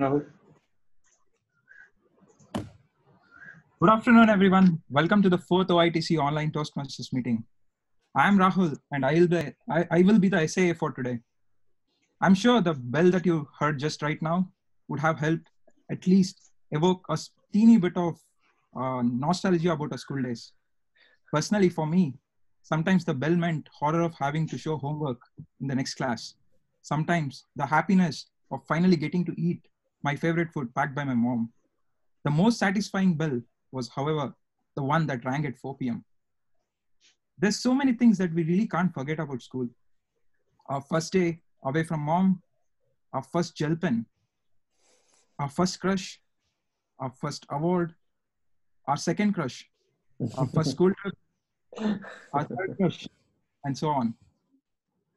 Rahul. Good afternoon, everyone. Welcome to the 4th OITC online Toastmasters meeting. I am Rahul, and I will be the SAA for today. I'm sure the bell that you heard just right now would have helped at least evoke a teeny bit of nostalgia about our school days. Personally, for me, sometimes the bell meant horror of having to show homework in the next class. Sometimes the happiness of finally getting to eat my favorite food packed by my mom. The most satisfying bell was, however, the one that rang at 4 p.m. There's so many things that we really can't forget about school. Our first day away from mom, our first gel pen, our first crush, our first award, our second crush, our first school trip, our third crush, and so on.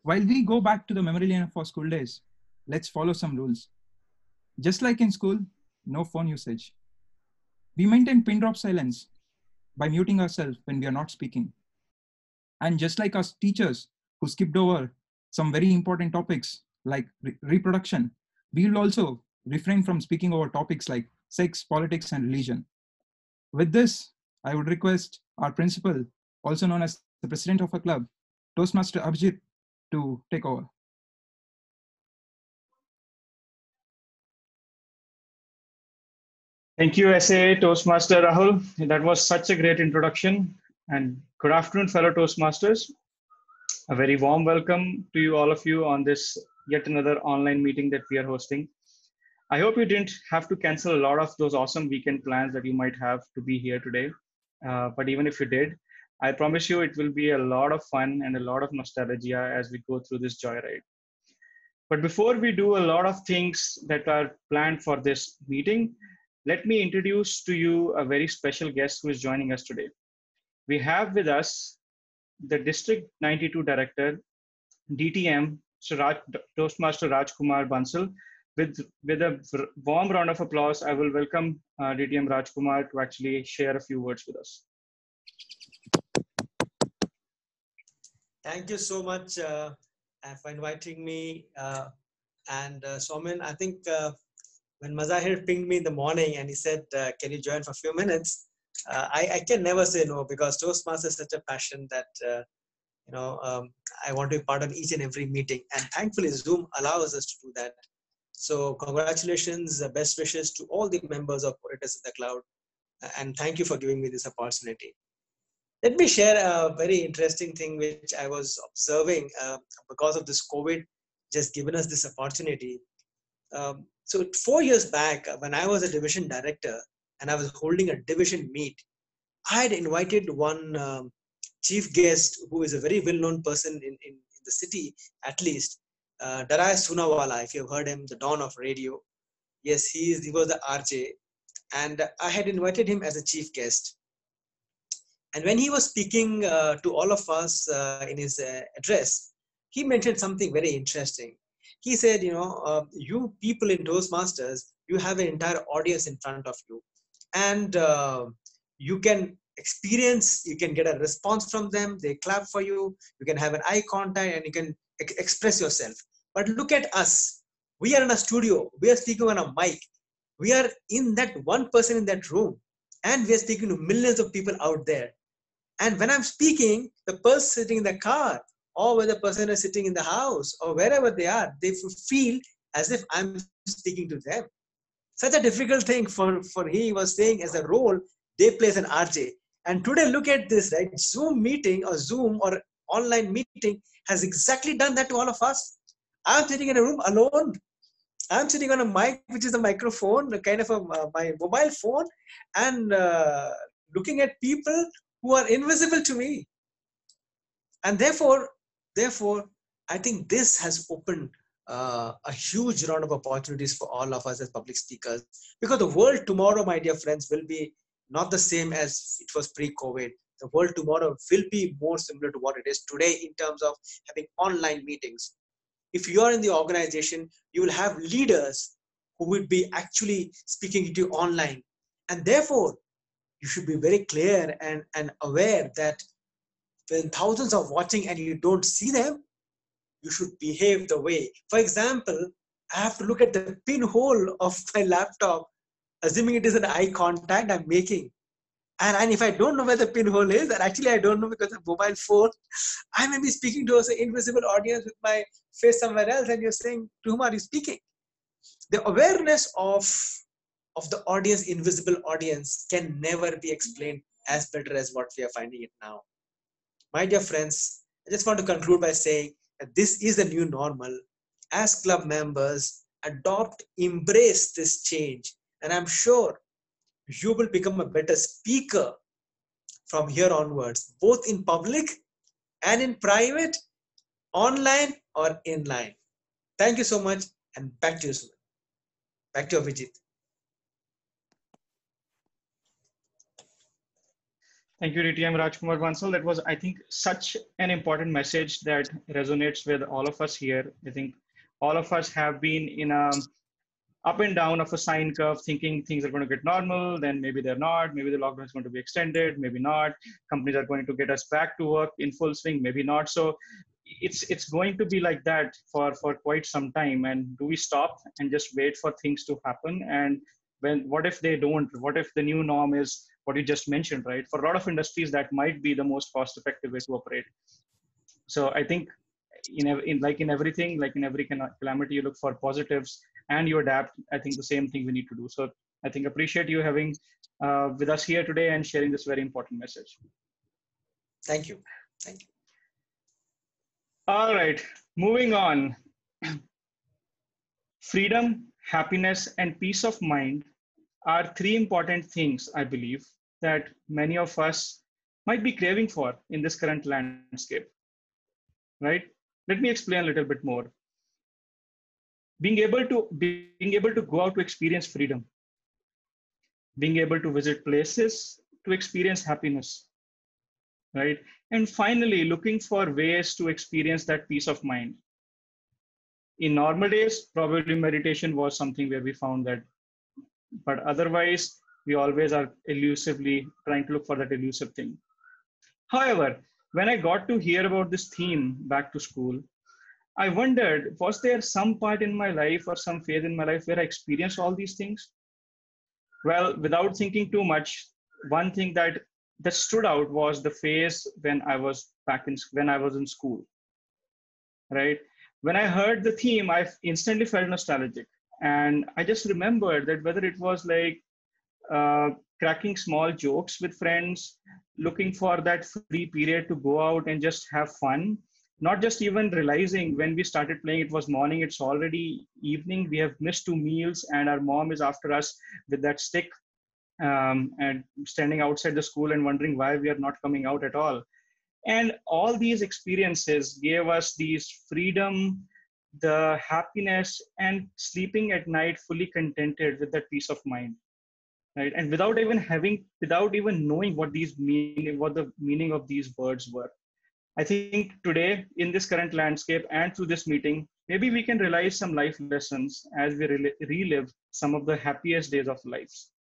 While we go back to the memory lane of our school days, let's follow some rules. Just like in school, no phone usage. We maintain pin drop silence by muting ourselves when we are not speaking. And just like our teachers who skipped over some very important topics like reproduction, we will also refrain from speaking over topics like sex, politics, and religion. With this, I would request our principal, also known as the president of our club, Toastmaster Abhijit, to take over. Thank you, SAA Toastmaster Rahul. That was such a great introduction. And good afternoon, fellow Toastmasters. A very warm welcome to you, all of you, on this yet another online meeting that we are hosting. I hope you didn't have to cancel a lot of those awesome weekend plans that you might have to be here today. But even if you did, I promise you it will be a lot of fun and a lot of nostalgia as we go through this joyride. But before we do a lot of things that are planned for this meeting, let me introduce to you a very special guest who is joining us today. We have with us the District 92 Director, DTM, Toastmaster Rajkumar Bansal. With a warm round of applause, I will welcome DTM Rajkumar to actually share a few words with us. Thank you so much for inviting me. Somin, I think when Mazahir pinged me in the morning and he said, can you join for a few minutes? I can never say no, because Toastmasters is such a passion that I want to be part of each and every meeting. And thankfully, Zoom allows us to do that. So congratulations, best wishes to all the members of Orators in the Cloud. And thank you for giving me this opportunity. Let me share a very interesting thing which I was observing because of this COVID just given us this opportunity. So 4 years back, when I was a division director and I was holding a division meet, I had invited one chief guest who is a very well-known person in the city, at least, Darai Sunawala, if you've heard him, the Dawn of Radio. Yes, he was the RJ. And I had invited him as a chief guest. And when he was speaking to all of us in his address, he mentioned something very interesting. He said, you people in Toastmasters, you have an entire audience in front of you. And you can experience, you can get a response from them, they clap for you, you can have an eye contact and you can express yourself. But look at us. We are in a studio, we are speaking on a mic. We are in that one person in that room and we are speaking to millions of people out there. And when I'm speaking, the person sitting in the car or whether the person is sitting in the house or wherever they are, they feel as if I'm speaking to them. Such a difficult thing for he was saying as a role they play as an RJ. And today, look at this, right? Zoom meeting or Zoom or online meeting has exactly done that to all of us. I'm sitting in a room alone. I'm sitting on a mic, which is a microphone, kind of my mobile phone, and looking at people who are invisible to me. And therefore, I think this has opened a huge round of opportunities for all of us as public speakers, because the world tomorrow, my dear friends, will be not the same as it was pre-COVID. The world tomorrow will be more similar to what it is today in terms of having online meetings. If you are in the organization, you will have leaders who will be actually speaking to you online. And therefore, you should be very clear and aware that when thousands are watching and you don't see them, you should behave the way. For example, I have to look at the pinhole of my laptop, assuming it is an eye contact I'm making. And if I don't know where the pinhole is, and actually I don't know because of mobile phone, I may be speaking to an invisible audience with my face somewhere else, and you're saying, to whom are you speaking? The awareness of the audience, invisible audience, can never be explained as better as what we are finding it now. My dear friends, I just want to conclude by saying that this is the new normal. As club members, adopt, embrace this change, and I'm sure you will become a better speaker from here onwards, both in public and in private, online or inline. Thank you so much, and back to you, Sumedh. Back to Abhijit. Thank you, DTM Rajkumar Bansal. That was, I think, such an important message that resonates with all of us here. I think all of us have been in a up and down of a sine curve, thinking things are going to get normal, then maybe they're not, maybe the lockdown is going to be extended, maybe not. Companies are going to get us back to work in full swing, maybe not. So it's going to be like that for quite some time. And do we stop and just wait for things to happen? And what if they don't? What if the new norm is what you just mentioned, right? For a lot of industries, that might be the most cost-effective way to operate. So I think in everything, like in every calamity, you look for positives and you adapt. I think the same thing we need to do. So I think appreciate you having with us here today and sharing this very important message. Thank you. Thank you. All right, moving on. Freedom, happiness, and peace of mind are three important things, I believe, that many of us might be craving for in this current landscape, right? Let me explain a little bit more. Being able to go out to experience freedom, being able to visit places to experience happiness, right? And finally, looking for ways to experience that peace of mind. In normal days, probably meditation was something where we found that, but otherwise, we always are elusively trying to look for that elusive thing. However, when I got to hear about this theme, back to school, I wondered, was there some part in my life or some phase in my life where I experienced all these things? Well, without thinking too much, one thing that stood out was the phase when I was in school, right? When I heard the theme, I instantly felt nostalgic. And I just remembered that whether it was like cracking small jokes with friends, looking for that free period to go out and just have fun, not just even realizing when we started playing, it was morning, it's already evening, we have missed 2 meals, and our mom is after us with that stick and standing outside the school and wondering why we are not coming out at all. And all these experiences gave us these freedom, the happiness, and sleeping at night fully contented with that peace of mind, right? And without even knowing what the meaning of these words were. I think today, in this current landscape and through this meeting, maybe we can realize some life lessons as we relive some of the happiest days of lives.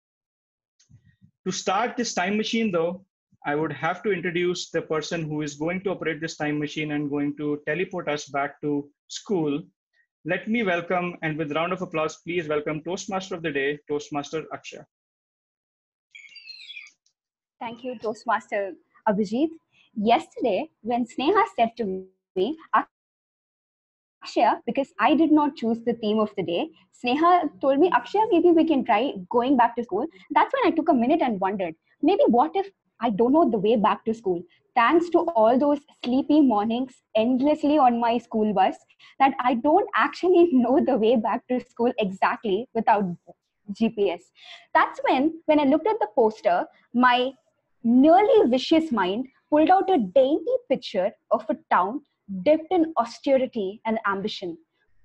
To start this time machine, though, I would have to introduce the person who is going to operate this time machine and going to teleport us back to school. Let me welcome, and with a round of applause, please welcome Toastmaster of the Day, Toastmaster Akshaya. Thank you, Toastmaster Abhijit. Yesterday, when Sneha said to me, Akshaya, because I did not choose the theme of the day, Sneha told me, Akshaya, maybe we can try going back to school. That's when I took a minute and wondered, maybe what if I don't know the way back to school? Thanks to all those sleepy mornings endlessly on my school bus, that I don't actually know the way back to school exactly without GPS. That's when I looked at the poster, my nearly vicious mind pulled out a dainty picture of a town dipped in austerity and ambition.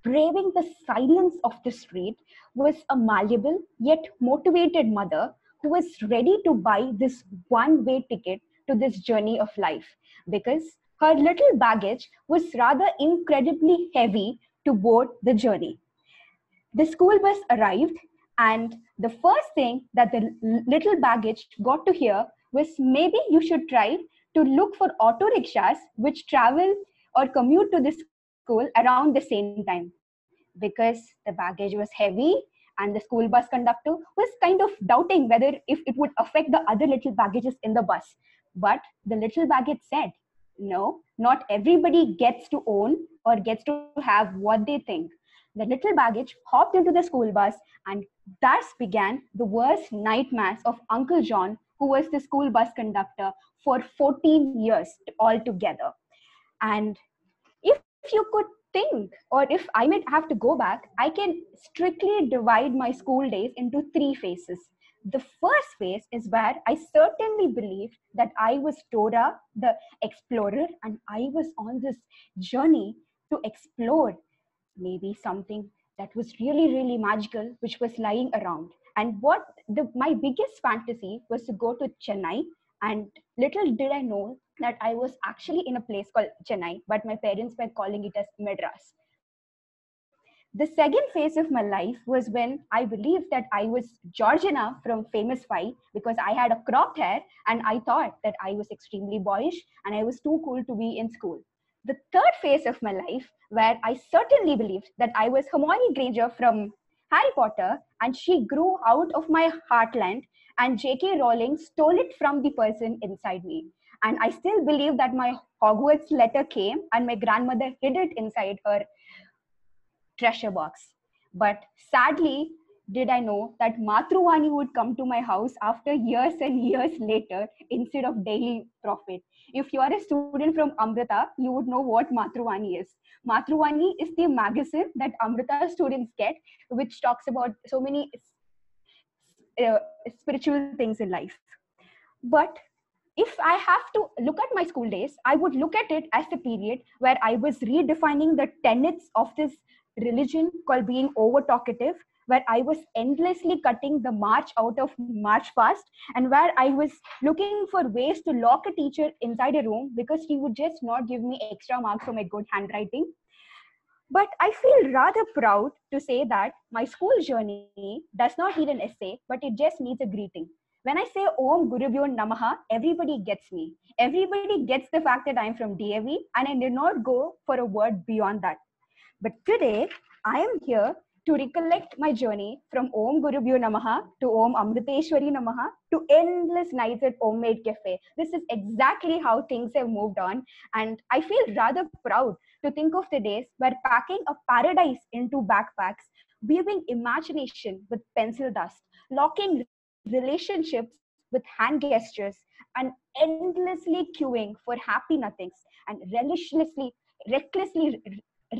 Braving the silence of the street was a malleable yet motivated mother who was ready to buy this one-way ticket to this journey of life because her little baggage was rather incredibly heavy to board the journey. The school bus arrived, and the first thing that the little baggage got to hear was, maybe you should try to look for auto rickshaws which travel or commute to the school around the same time. because the baggage was heavy and the school bus conductor was kind of doubting whether if it would affect the other little baggages in the bus. But the little baggage said, no, not everybody gets to own or gets to have what they think. The little baggage hopped into the school bus, and thus began the worst nightmares of Uncle John, who was the school bus conductor for 14 years altogether. And if you could think, or if I might have to go back, I can strictly divide my school days into 3 phases. The first phase is where I certainly believed that I was Dora the explorer, and I was on this journey to explore maybe something that was really, really magical, which was lying around. And my biggest fantasy was to go to Chennai. And little did I know that I was actually in a place called Chennai, but my parents were calling it as Madras. The second phase of my life was when I believed that I was Georgina from Famous Five, because I had a cropped hair and I thought that I was extremely boyish and I was too cool to be in school. The third phase of my life, where I certainly believed that I was Hermione Granger from Harry Potter, and she grew out of my heartland, and J.K. Rowling stole it from the person inside me. And I still believe that my Hogwarts letter came and my grandmother hid it inside her treasure box. But sadly, did I know that Matruvani would come to my house after years and years later instead of daily profit. If you are a student from Amrita, you would know what Matruvani is. Matruvani is the magazine that Amrita students get, which talks about so many spiritual things in life. But if I have to look at my school days, I would look at it as a period where I was redefining the tenets of this religion called being over talkative, where I was endlessly cutting the march out of March fast, and where I was looking for ways to lock a teacher inside a room because he would just not give me extra marks for my good handwriting. But I feel rather proud to say that my school journey does not need an essay, but it just needs a greeting. When I say Om Gurubhyo Namaha, everybody gets me. Everybody gets the fact that I am from DAV, and I did not go for a word beyond that. But today, I am here to recollect my journey from Om Gurubhyo Namaha to Om Amriteshwari Namaha to endless nights at Homemade Cafe. This is exactly how things have moved on, and I feel rather proud to think of the days where packing a paradise into backpacks, weaving imagination with pencil dust, locking relationships with hand gestures, and endlessly queuing for happy nothings, and recklessly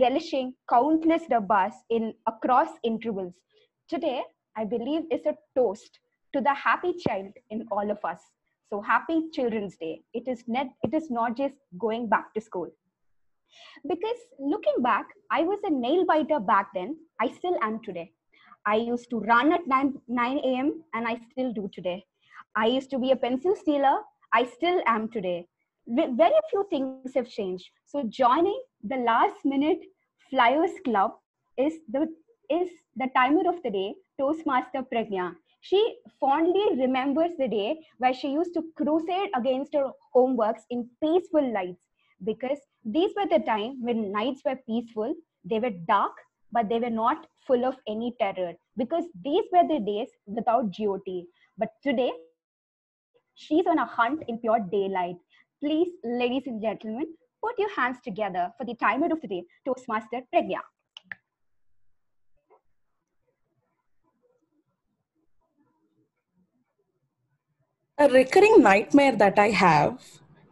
relishing countless dabbas in across intervals. Today, I believe is a toast to the happy child in all of us. So happy Children's Day. It is not just going back to school. Because looking back, I was a nail biter back then. I still am today. I used to run at 9 a.m. and I still do today. I used to be a pencil stealer. I still am today. Very few things have changed. So joining the last minute Flyers Club is the timer of the day, Toastmaster Pragnya. She fondly remembers the day where she used to crusade against her homeworks in peaceful lights, because these were the time when nights were peaceful, they were dark, but they were not full of any terror, because these were the days without GOT. But today, she's on a hunt in pure daylight. Please, ladies and gentlemen, put your hands together for the timer of the day, Toastmaster Pragnya. A recurring nightmare that I have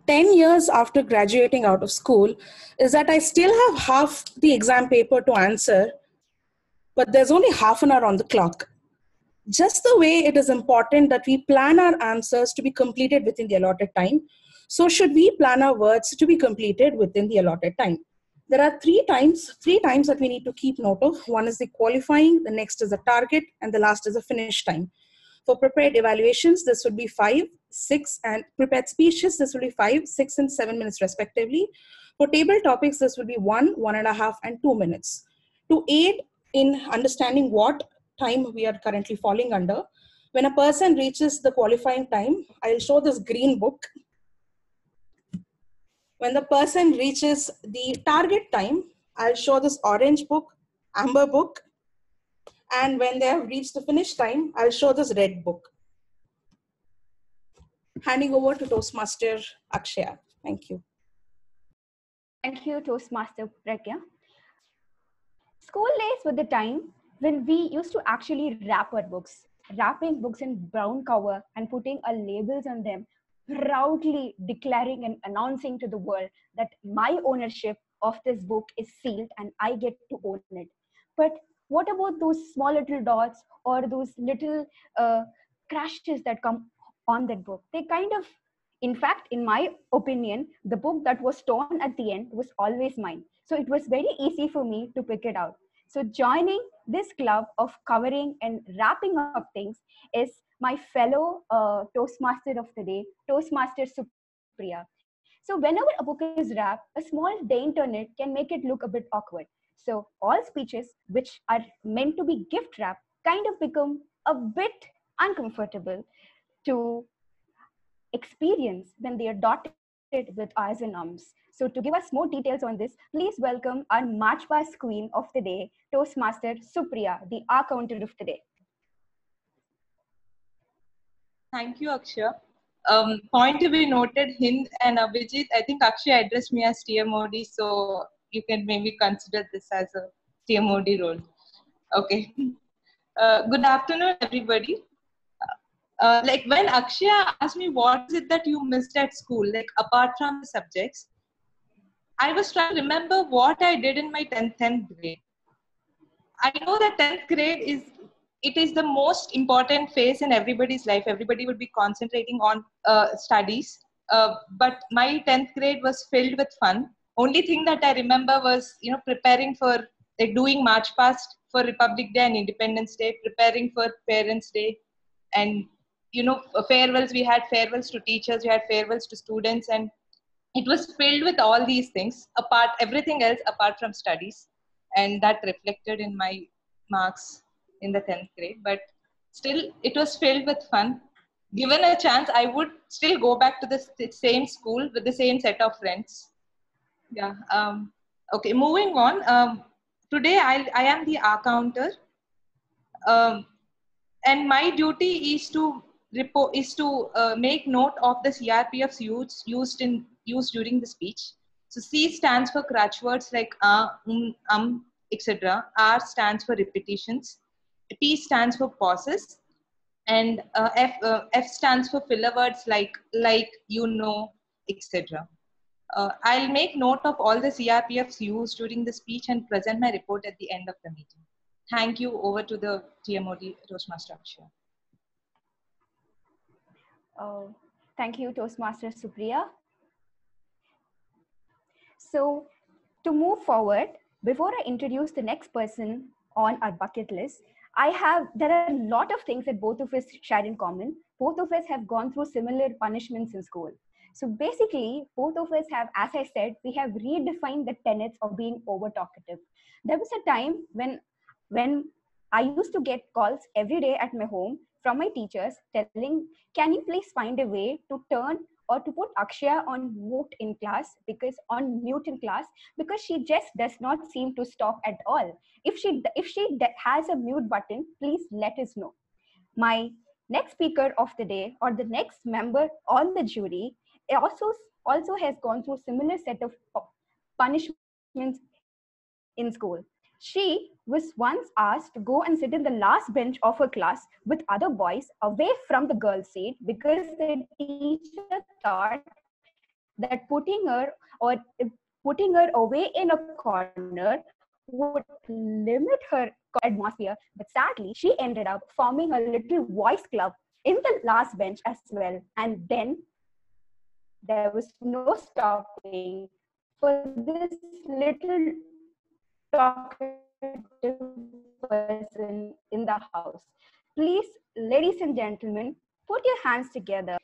10 years after graduating out of school is that I still have half the exam paper to answer, but there's only half an hour on the clock. Just the way it is important that we plan our answers to be completed within the allotted time, so should we plan our words to be completed within the allotted time. There are three times that we need to keep note of. One is the qualifying, the next is the target, and the last is the finish time. For prepared evaluations, this would be 5, 6, and prepared speeches, this will be 5, 6, and 7 minutes respectively. For table topics, this will be 1, 1.5, and 2 minutes. To aid in understanding what time we are currently falling under, when a person reaches the qualifying time, I'll show this green book. When the person reaches the target time, I'll show this orange book. amber book. And when they have reached the finish time, I'll show this red book. Handing over to Toastmaster Akshaya. Thank you. Thank you, Toastmaster Pragnya. School days were the time when we used to actually wrap our books, wrapping books in brown cover and putting our labels on them, proudly declaring and announcing to the world that my ownership of this book is sealed and I get to own it. But what about those small little dots or those little crashes that come on that book? They kind of, in fact, in my opinion, the book that was torn at the end was always mine. So it was very easy for me to pick it out. So joining this club of covering and wrapping up things is my fellow Toastmaster of the day, Toastmaster Supriya. So whenever a book is wrapped, a small dent on it can make it look a bit awkward. So all speeches which are meant to be gift wrapped kind of become a bit uncomfortable to experience when they are dotted with I's and ums. So to give us more details on this, please welcome our March Pass Queen of the day, Toastmaster Supriya, the AhCounter of the day. Thank you, Akshaya. Point to be noted, Hind and Abhijit, I think Akshaya addressed me as TMoD, so you can maybe consider this as a TMoD role. Okay. Good afternoon, everybody. Like when Akshaya asked me what is it that you missed at school, like apart from the subjects, I was trying to remember what I did in my 10th grade. I know that 10th grade is the most important phase in everybody's life. Everybody would be concentrating on studies. But my 10th grade was filled with fun. Only thing that I remember was, preparing for like doing March Past for Republic Day and Independence Day, preparing for Parents' Day, and farewells. We had farewells to teachers, we had farewells to students, and it was filled with all these things. Everything else apart from studies, and that reflected in my marks in the 10th grade. But still, it was filled with fun. Given a chance, I would still go back to the same school with the same set of friends. Yeah. Okay. Moving on. Today, I am the AhCounter, and my duty is to make note of the CRPFs used during the speech. So C stands for crutch words like etc. R stands for repetitions. P stands for pauses, and F stands for filler words like, etc. I'll make note of all the CRPFs used during the speech and present my report at the end of the meeting. Thank you. Over to the TMoD Toastmaster Akshaya. Thank you, Toastmaster Supriya. So to move forward, before I introduce the next person on our bucket list, there are a lot of things that both of us share in common. Both of us have gone through similar punishments in school. So basically, both of us have, as I said, we have redefined the tenets of being over talkative. There was a time when I used to get calls every day at my home from my teachers telling, can you please find a way to turn or to put Akshaya on mute in class because she just does not seem to stop at all. If she has a mute button, please let us know. My next speaker of the day, or the next member on the jury, also has gone through similar set of punishments in school. She was once asked to go and sit in the last bench of her class with other boys away from the girls' seat because the teacher thought that putting her away in a corner would limit her atmosphere. But sadly, she ended up forming a little voice club in the last bench as well. And then there was no stopping for this little talkative person in the house. Please, ladies and gentlemen, put your hands together.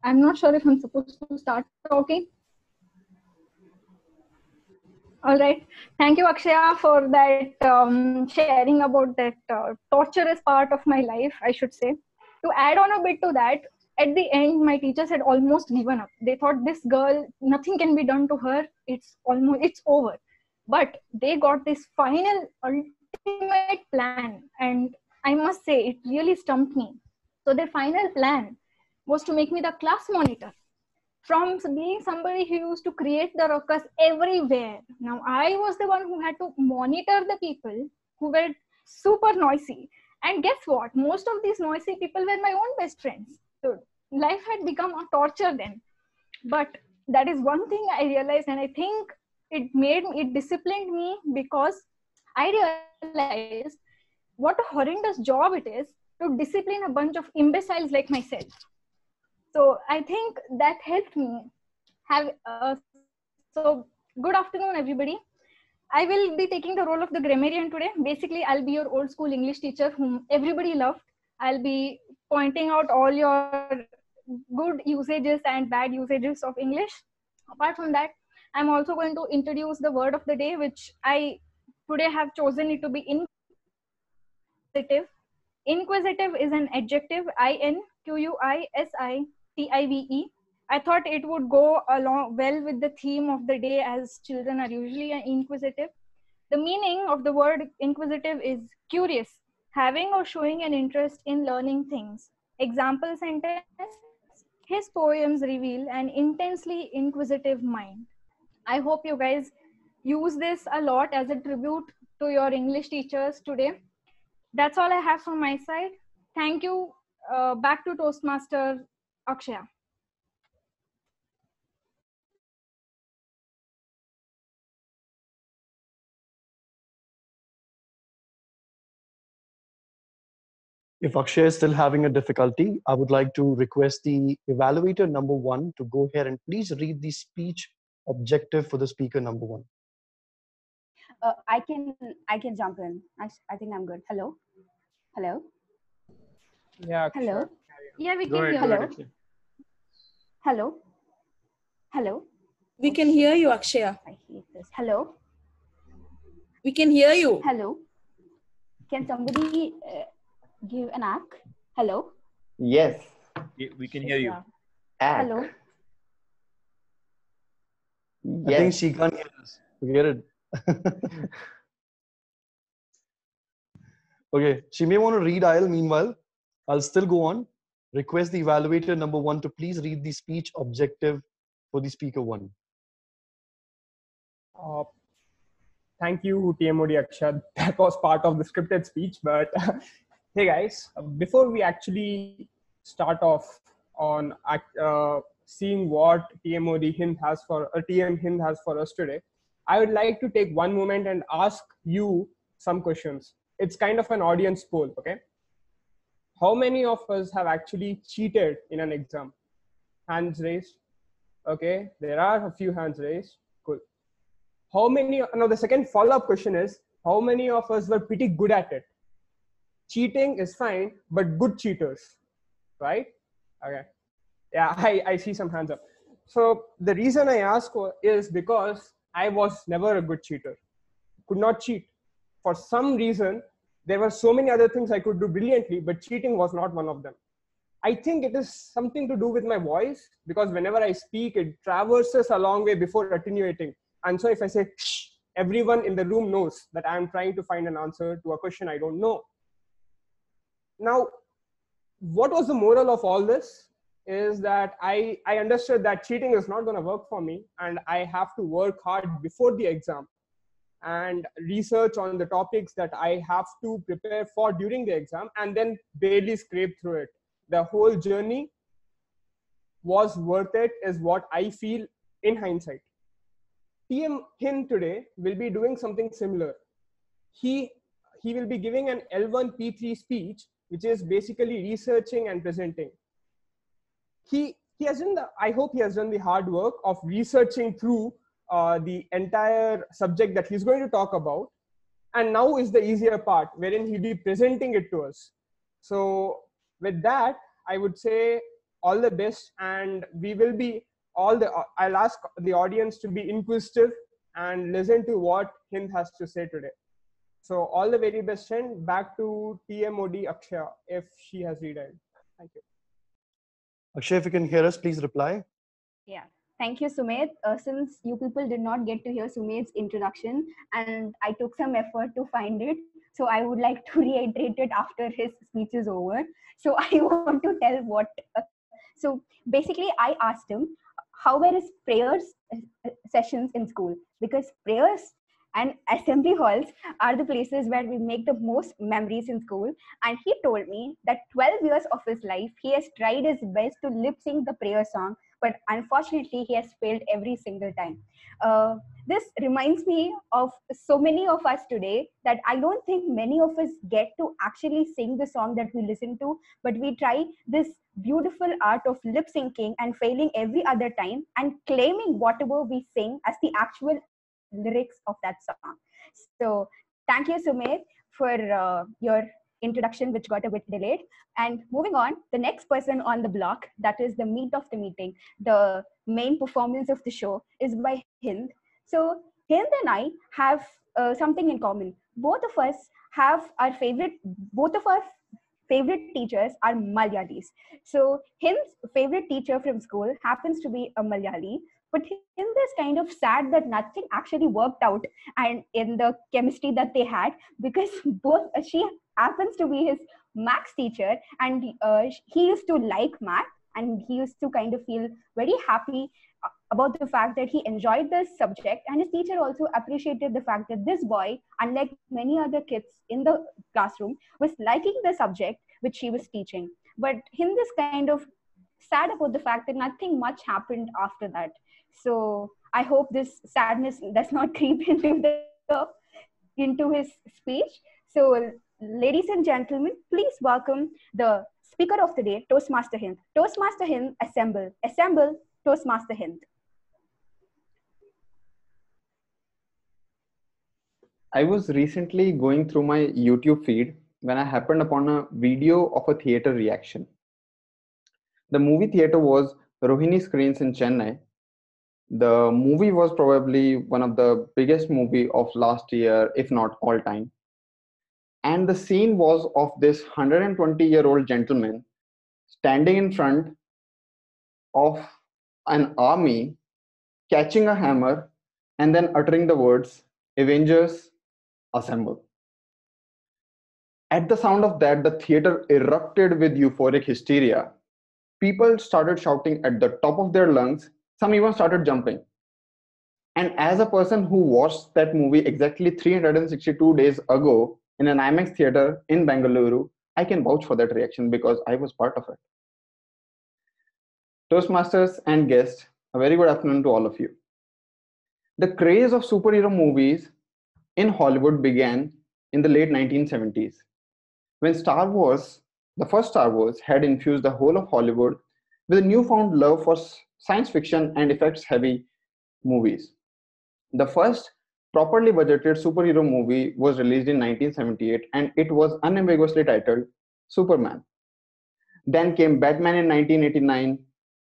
I'm not sure if I'm supposed to start talking. All right. Thank you, Akshaya, for that sharing about that torturous part of my life, I should say. To add on a bit to that, at the end, my teachers had almost given up. They thought this girl, nothing can be done to her. It's over. But they got this final, ultimate plan. And I must say, it really stumped me. So their final plan was to make me the class monitor from being somebody who used to create the ruckus everywhere. Now I was the one who had to monitor the people who were super noisy. And guess what? Most of these noisy people were my own best friends. So life had become a torture then. But that is one thing I realized, and I think it disciplined me because I realized what a horrendous job it is to discipline a bunch of imbeciles like myself. So I think that helped me have so good afternoon, everybody. I will be taking the role of the grammarian today. Basically, I'll be your old school English teacher whom everybody loved. I'll be pointing out all your good usages and bad usages of English. Apart from that, I'm also going to introduce the word of the day, which I today have chosen it to be inquisitive. Inquisitive is an adjective, INQUISITIVE. I thought it would go along well with the theme of the day, as children are usually inquisitive. The meaning of the word inquisitive is curious, having or showing an interest in learning things. Example sentence: his poems reveal an intensely inquisitive mind. I hope you guys use this a lot as a tribute to your English teachers today. That's all I have from my side. Thank you. Back to Toastmaster Akshaya. If Akshay is still having a difficulty, I would like to request the evaluator number 1 to go here and please read the speech objective for the speaker number 1. I can jump in. I think I'm good. Hello. Hello. Yeah, Hello. Yeah, we Go can ahead, hear go you. ahead. Akshay. Hello. Hello. We can hear you, Akshaya. I hate this. Hello. We can hear you. Hello. Can somebody give an act? Hello. Yes, we can hear you. Yeah. Act. Hello. I think Yes. she can't hear us. Forget it. Okay, she may want to read IL. Meanwhile, I'll still go on. Request the evaluator number 1 to please read the speech objective for the speaker 1. Thank you, TMoD Akshaya. That was part of the scripted speech. But hey, guys, before we actually start off on seeing what TMoD Hind has for TM Hind has for us today, I would like to take one moment and ask you some questions. It's kind of an audience poll, okay? How many of us have actually cheated in an exam? Hands raised. Okay, there are a few hands raised. Cool. How many, now the second follow-up question is, how many of us were pretty good at it? Cheating is fine, but good cheaters, right? Okay. Yeah, I see some hands up. So the reason I ask is because I was never a good cheater. Could not cheat. For some reason, there were so many other things I could do brilliantly, but cheating was not one of them. I think it is something to do with my voice, because whenever I speak, it traverses a long way before attenuating. And so if I say, shh, everyone in the room knows that I'm trying to find an answer to a question I don't know. Now, what was the moral of all this is that I understood that cheating is not going to work for me, and I have to work hard before the exam and research on the topics that I have to prepare for during the exam, and then barely scrape through it. The whole journey was worth it, is what I feel in hindsight. TM Hind today will be doing something similar. He will be giving an L1 P3 speech, which is basically researching and presenting. He has done I hope he has done the hard work of researching through the entire subject that he's going to talk about. And now is the easier part, wherein he'll be presenting it to us. So with that, I would say all the best, and we will be I'll ask the audience to be inquisitive and listen to what Hind has to say today. So all the very best, Hind. Back to TMoD Akshaya if she has redialed. Thank you. Akshay, if you can hear us, please reply. Yeah. Thank you, Sumedh. Since you people did not get to hear Sumedh's introduction, and I took some effort to find it, so I would like to reiterate it after his speech is over. So I want to tell what. So basically, I asked him, how were his prayers sessions in school? Because prayers and assembly halls are the places where we make the most memories in school. And he told me that 12 years of his life, he has tried his best to lip sync the prayer song, but unfortunately, he has failed every single time. This reminds me of so many of us today that I don't think many of us get to actually sing the song that we listen to, but we try this beautiful art of lip syncing and failing every other time and claiming whatever we sing as the actual lyrics of that song. So thank you, Sumedh, for your introduction, which got a bit delayed. And moving on, the next person on the block, that is the meat of the meeting, the main performance of the show, is by Hind. So Hind and I have something in common. Both of our favorite teachers are Malayalis. So Hind's favorite teacher from school happens to be a Malayali, but Hind is kind of sad that nothing actually worked out and in the chemistry that they had, because she happens to be his maths teacher, and he used to like math, and he used to kind of feel very happy about the fact that he enjoyed this subject, and his teacher also appreciated the fact that this boy, unlike many other kids in the classroom, was liking the subject which she was teaching. But Hind is kind of sad about the fact that nothing much happened after that. So I hope this sadness does not creep into his speech. So ladies and gentlemen, please welcome the speaker of the day, Toastmaster Hind. Toastmaster Hind, assemble. Assemble, Toastmaster Hind. I was recently going through my YouTube feed when I happened upon a video of a theater reaction. The movie theater was Rohini Screens in Chennai. The movie was probably one of the biggest movie of last year, if not all time. And the scene was of this 120-year-old gentleman standing in front of an army, catching a hammer, and then uttering the words, "Avengers, assemble." At the sound of that, the theater erupted with euphoric hysteria. People started shouting at the top of their lungs. Some even started jumping. And as a person who watched that movie exactly 362 days ago in an IMAX theater in Bengaluru, I can vouch for that reaction because I was part of it. Toastmasters and guests, a very good afternoon to all of you. The craze of superhero movies in Hollywood began in the late 1970s, when Star Wars, the first Star Wars, had infused the whole of Hollywood with a newfound love for science fiction and effects-heavy movies. The first properly budgeted superhero movie was released in 1978, and it was unambiguously titled Superman. Then came Batman in 1989,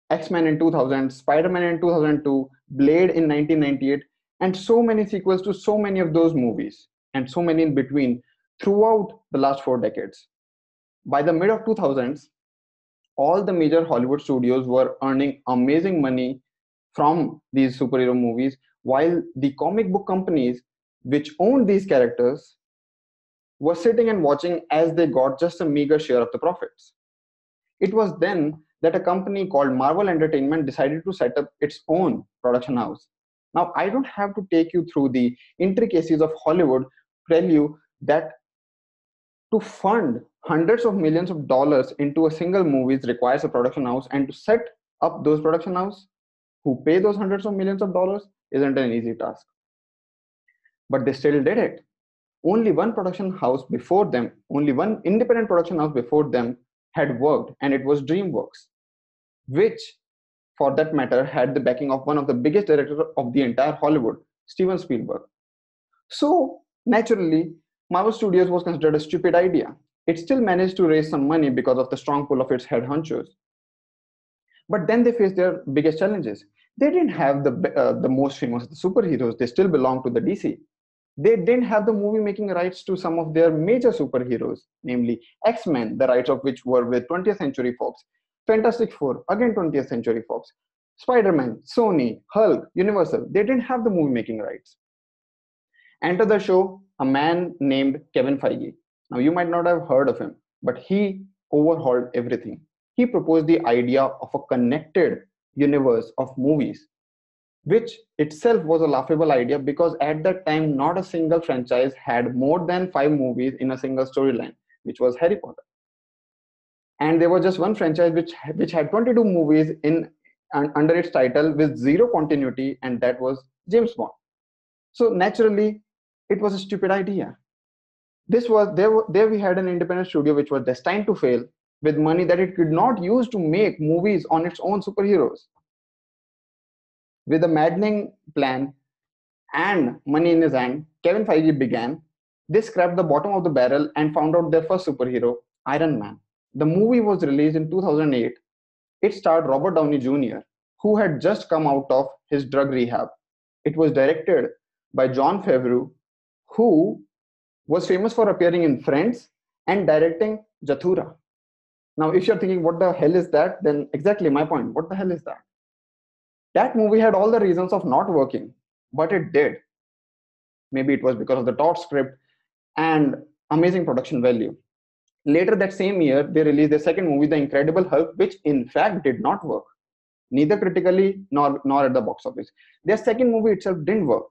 X-Men in 2000, Spider-Man in 2002, Blade in 1998, and so many sequels to so many of those movies, and so many in between throughout the last 4 decades. By the mid of 2000s, all the major Hollywood studios were earning amazing money from these superhero movies, while the comic book companies which owned these characters were sitting and watching as they got just a meager share of the profits. It was then that a company called Marvel Entertainment decided to set up its own production house. Now, I don't have to take you through the intricacies of Hollywood to tell you that to fund hundreds of millions of dollars into a single movie requires a production house, and to set up those production houses who pay those hundreds of millions of dollars isn't an easy task. But they still did it. Only one production house before them, only one independent production house before them had worked, and it was DreamWorks, which, for that matter, had the backing of one of the biggest directors of the entire Hollywood, Steven Spielberg. So, naturally, Marvel Studios was considered a stupid idea. It still managed to raise some money because of the strong pull of its head honchos. But then they faced their biggest challenges. They didn't have the most famous superheroes. They still belong to the DC. They didn't have the movie making rights to some of their major superheroes, namely X-Men, the rights of which were with 20th Century Fox, Fantastic Four, again 20th Century Fox, Spider-Man, Sony, Hulk, Universal. They didn't have the movie making rights. Enter the show a man named Kevin Feige. Now you might not have heard of him, but he overhauled everything. He proposed the idea of a connected universe of movies, which itself was a laughable idea because at that time not a single franchise had more than 5 movies in a single storyline, which was Harry Potter. And there was just one franchise which had 22 movies in under its title with zero continuity, and that was James Bond. So naturally, it was a stupid idea. There we had an independent studio which was destined to fail with money that it could not use to make movies on its own superheroes. With a maddening plan and money in his hand, Kevin Feige began. They scrapped the bottom of the barrel and found out their first superhero, Iron Man. The movie was released in 2008. It starred Robert Downey Jr., who had just come out of his drug rehab. It was directed by Jon Favreau, who was famous for appearing in Friends and directing Zathura. Now, if you're thinking, what the hell is that? Then exactly my point. What the hell is that? That movie had all the reasons of not working, but it did. Maybe it was because of the taut script and amazing production value. Later that same year, they released their second movie, The Incredible Hulk, which in fact did not work, neither critically nor at the box office. Their second movie itself didn't work.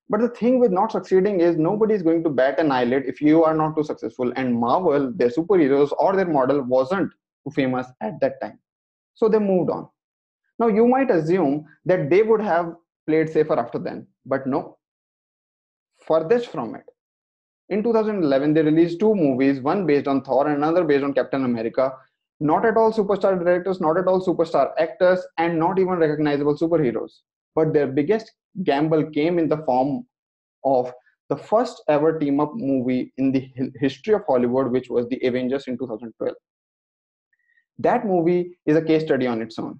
But the thing with not succeeding is nobody is going to bat an eyelid if you are not too successful. And Marvel, their superheroes or their model wasn't too famous at that time. So they moved on. Now you might assume that they would have played safer after then, but no. Furthest from it. In 2011, they released 2 movies, one based on Thor and another based on Captain America. Not at all superstar directors, not at all superstar actors, and not even recognizable superheroes. But their biggest gamble came in the form of the first ever team-up movie in the history of Hollywood, which was The Avengers in 2012. That movie is a case study on its own.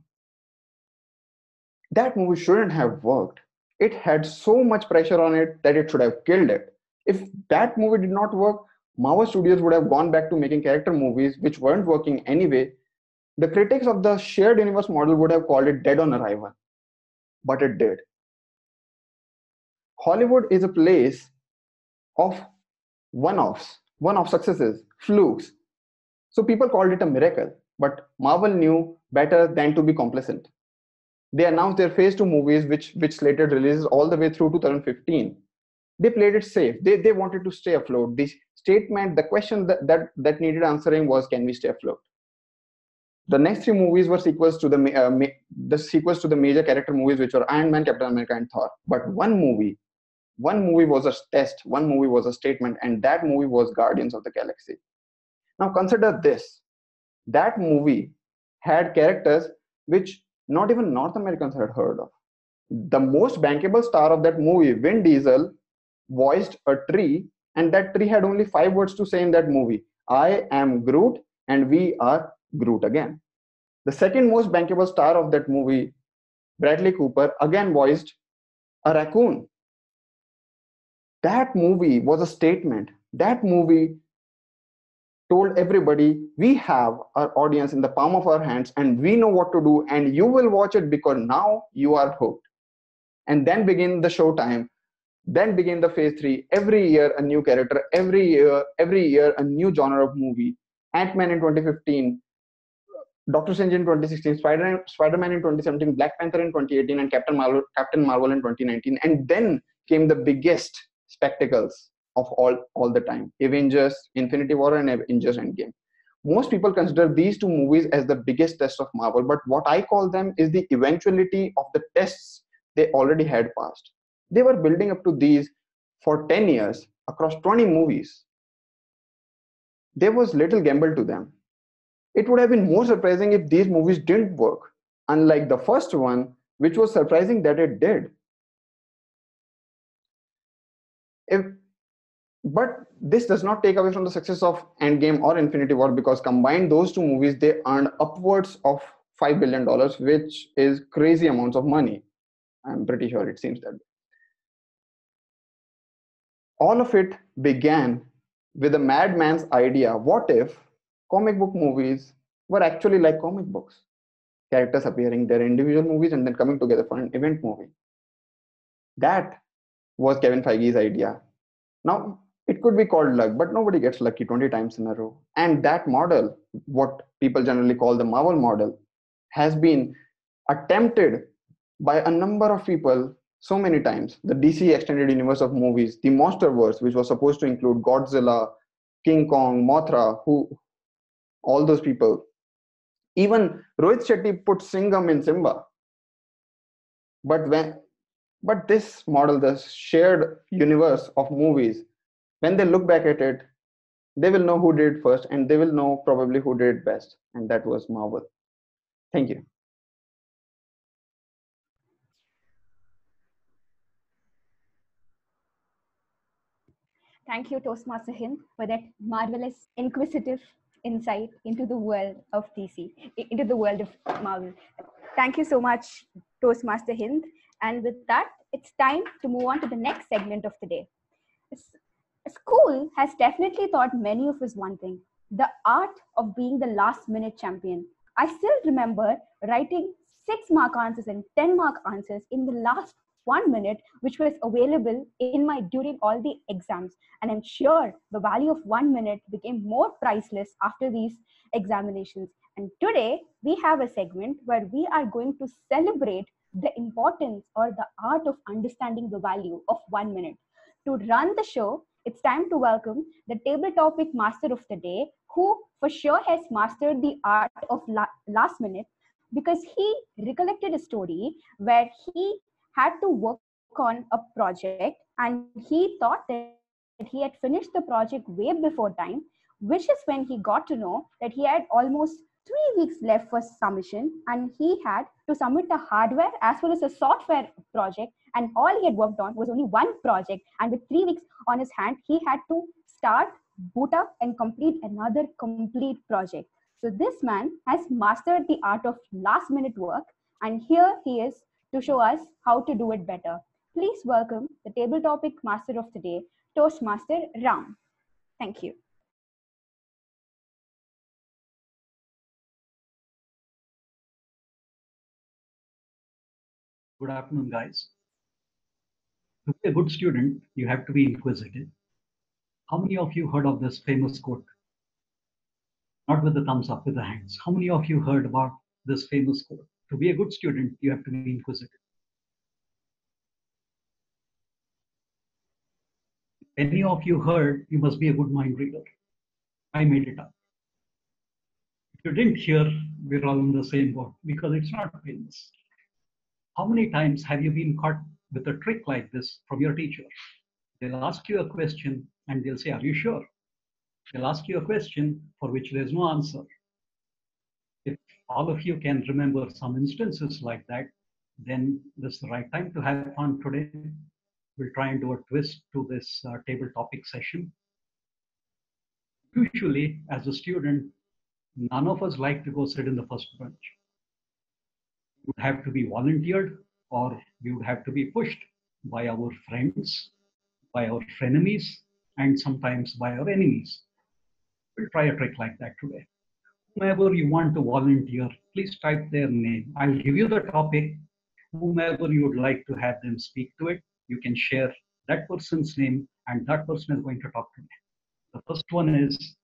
That movie shouldn't have worked. It had so much pressure on it that it should have killed it. If that movie did not work, Marvel Studios would have gone back to making character movies which weren't working anyway. The critics of the shared universe model would have called it dead on arrival. But it did. Hollywood is a place of one-offs, one-off successes, flukes. So people called it a miracle, but Marvel knew better than to be complacent. They announced their phase 2 movies, which slated releases all the way through 2015. They played it safe. They wanted to stay afloat. The statement, the question that needed answering was, can we stay afloat? The next 3 movies were sequels to the major character movies, which were Iron Man, Captain America, and Thor. But one movie was a test, one movie was a statement, and that movie was Guardians of the Galaxy. Now consider this. That movie had characters which not even North Americans had heard of. The most bankable star of that movie, Vin Diesel, voiced a tree, and that tree had only 5 words to say in that movie. I am Groot, and we are Groot again. The second most bankable star of that movie, Bradley Cooper, again voiced a raccoon. That movie was a statement. That movie told everybody, we have our audience in the palm of our hands and we know what to do, and you will watch it because now you are hooked. And then begin the showtime. Then begin the phase 3. Every year a new character, every year a new genre of movie. Ant-Man in 2015, Doctor Strange in 2016, Spider-Man in 2017, Black Panther in 2018, and Captain Marvel in 2019. And then came the biggest spectacles of all the time, Avengers, Infinity War, and Avengers Endgame. Most people consider these 2 movies as the biggest test of Marvel, but what I call them is the eventuality of the tests they already had passed. They were building up to these for 10 years across 20 movies. There was little gamble to them. It would have been more surprising if these movies didn't work, unlike the first one, which was surprising that it did. But this does not take away from the success of Endgame or Infinity War, because combined those 2 movies, they earned upwards of $5 billion, which is crazy amounts of money. I'm pretty sure it seems that way. All of it began with a madman's idea. What if comic book movies were actually like comic books? Characters appearing their individual movies and then coming together for an event movie. That was Kevin Feige's idea. Now, it could be called luck, but nobody gets lucky 20 times in a row. And that model, what people generally call the Marvel model, has been attempted by a number of people so many times. The DC extended universe of movies, the Monsterverse, which was supposed to include Godzilla, King Kong, Mothra, all those people. Even Rohit Shetty put Singham in Simba. But this model, the shared universe of movies, when they look back at it, they will know who did it first, and they will know probably who did it best, and that was Marvel. Thank you. Thank you, Toastmaster Hind, for that marvelous, inquisitive insight into the world of DC, into the world of Marvel. Thank you so much, Toastmaster Hind. And with that, it's time to move on to the next segment of the day. School has definitely taught many of us one thing: the art of being the last minute champion. I still remember writing 6-mark answers and 10-mark answers in the last 1 minute, which was available during all the exams. And I'm sure the value of 1 minute became more priceless after these examinations. And today we have a segment where we are going to celebrate the importance or the art of understanding the value of 1 minute. To run the show, it's time to welcome the table topic master of the day, who for sure has mastered the art of last minute, because he recollected a story where he had to work on a project and he thought that he had finished the project way before time, which is when he got to know that he had almost 3 weeks left for submission, and he had to submit a hardware as well as a software project, and all he had worked on was only one project. And with 3 weeks on his hand, he had to start, boot up, and complete another complete project. So this man has mastered the art of last minute work, and here he is to show us how to do it better. Please welcome the table topic master of the day, Toastmaster Ram. Thank you. Good afternoon, guys. To be a good student, you have to be inquisitive. How many of you heard of this famous quote? Not with the thumbs up, with the hands. How many of you heard about this famous quote? To be a good student, you have to be inquisitive. Any of you heard, you must be a good mind reader. I made it up. If you didn't hear, we're all in the same boat because it's not famous. How many times have you been caught with a trick like this from your teacher? They'll ask you a question and they'll say, are you sure? They'll ask you a question for which there's no answer. If all of you can remember some instances like that, then this is the right time to have fun today. We'll try and do a twist to this table topic session. Usually, as a student, none of us like to go sit in the first bench. We would have to be volunteered, or we would have to be pushed by our friends, by our frenemies, and sometimes by our enemies. We'll try a trick like that today. Whomever you want to volunteer, please type their name. I'll give you the topic. Whomever you would like to have them speak to it, you can share that person's name, and that person is going to talk to me. The first one is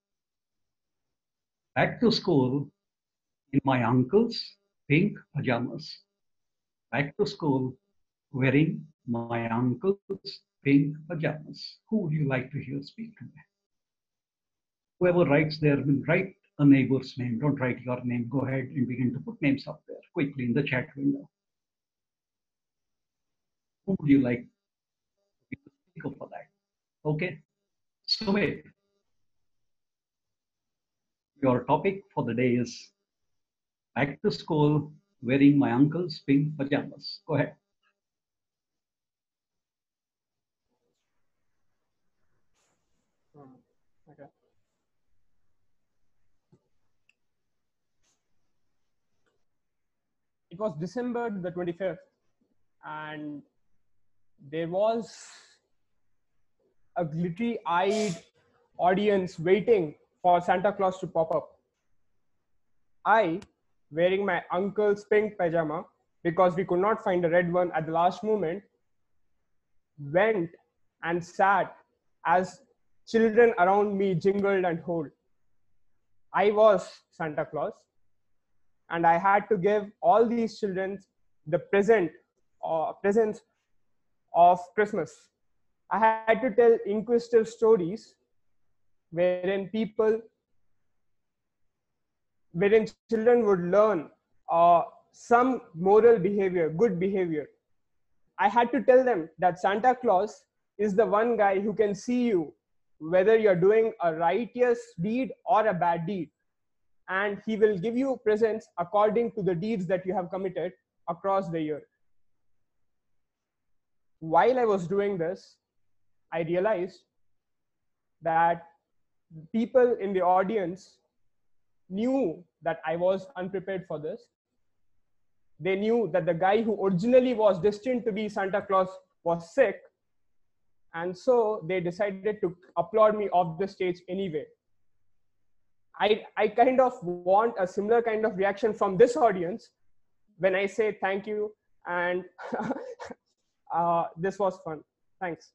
back to school in my uncle's pink pajamas. Back to school wearing my uncle's pink pajamas. Who would you like to hear speak to me? Whoever writes there, will write a neighbor's name. Don't write your name. Go ahead and begin to put names up there quickly in the chat window. Who would you like to be the speaker for that? Okay. Sumedh, your topic for the day is back to school wearing my uncle's pink pajamas. Go ahead. Okay. it was December the 25th, and there was a glittery-eyed audience waiting for Santa Claus to pop up. I, wearing my uncle's pink pajama, because we could not find a red one at the last moment, went and sat as children around me jingled and howled. I was Santa Claus, and I had to give all these children the presents of Christmas. I had to tell inquisitive stories wherein children would learn some moral behavior, good behavior. I had to tell them that Santa Claus is the one guy who can see you, whether you're doing a righteous deed or a bad deed. And he will give you presents according to the deeds that you have committed across the year. While I was doing this, I realized that people in the audience knew that I was unprepared for this. They knew that the guy who originally was destined to be Santa Claus was sick. And so they decided to applaud me off the stage anyway. I kind of want a similar kind of reaction from this audience when I say thank you, and this was fun. Thanks.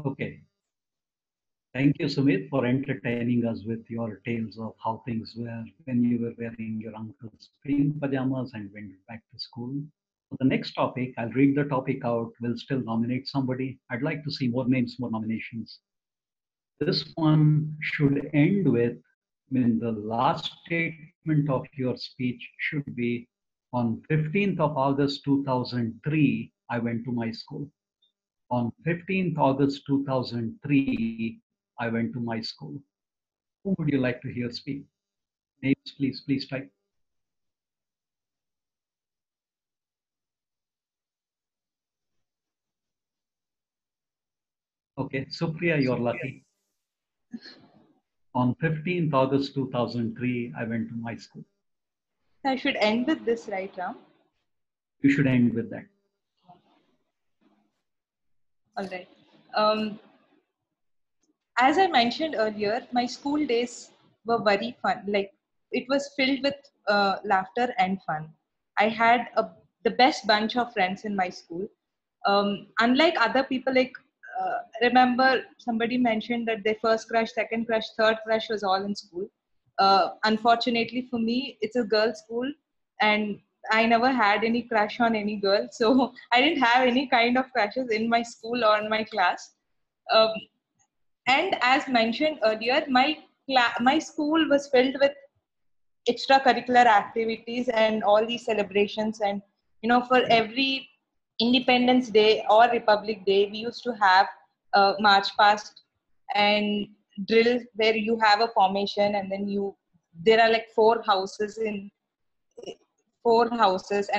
Okay. Thank you, Sumedh, for entertaining us with your tales of how things were when you were wearing your uncle's pink pajamas and went back to school. For the next topic, I'll read the topic out. We'll still nominate somebody. I'd like to see more names, more nominations. This one should end with, when the last statement of your speech should be, on 15th of August 2003, I went to my school. On 15th August 2003, I went to my school. Who would you like to hear speak? Names, please type. Okay, Supriya, you're lucky. On 15th August 2003, I went to my school. I should end with this, right, Ram? You should end with that. All right. As I mentioned earlier, my school days were very fun. Like, it was filled with laughter and fun. I had the best bunch of friends in my school. Unlike other people, like, remember somebody mentioned that their first crush, second crush, third crush was all in school. Unfortunately for me, it's a girls' school, and I never had any crush on any girl. So I didn't have any kind of crushes in my school or in my class. And as mentioned earlier, my school was filled with extracurricular activities and all these celebrations. And, for every Independence Day or Republic Day, we used to have a march past and drill where you have a formation, and then there are like four houses, and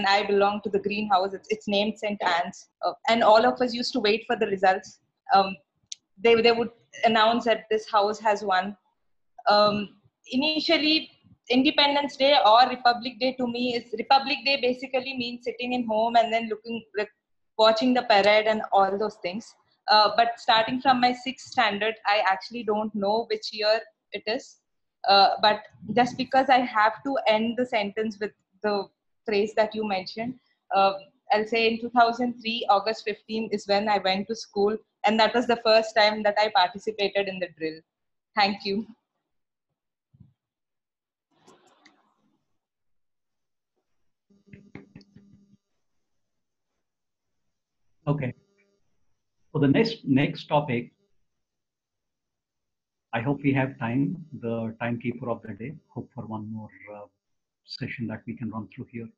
I belong to the green house. It's named St. Anne's. And all of us used to wait for the results. They would announce that this house has won. Initially, Independence Day or Republic Day to me is, Republic Day basically means sitting in home and then watching the parade and all those things. But starting from my 6th standard, I actually don't know which year it is. But just because I have to end the sentence with the phrase that you mentioned, I'll say in 2003, August 15 is when I went to school, and that was the first time that I participated in the drill. Thank you. Okay. For the next topic, I hope we have time. The timekeeper of the day, hope for one more session that we can run through here.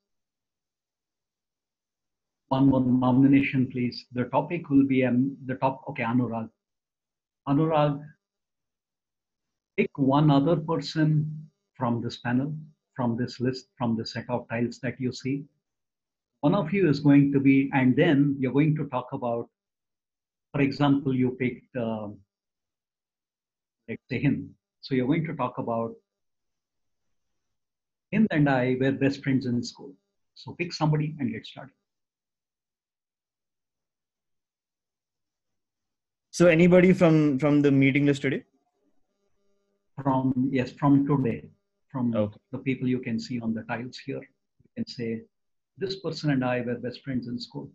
One more nomination, please. The topic will be okay, Anurag. Anurag, pick one other person from this panel, from this list, from the set of tiles that you see. One of you is going to be, and then you're going to talk about For example, you picked, let's say, Hind. So you're going to talk about Hind and I were best friends in school. So pick somebody and get started. So anybody from the meeting list today? Yes, from today, from Okay. the people you can see on the tiles here. You can say, this person and I were best friends in school.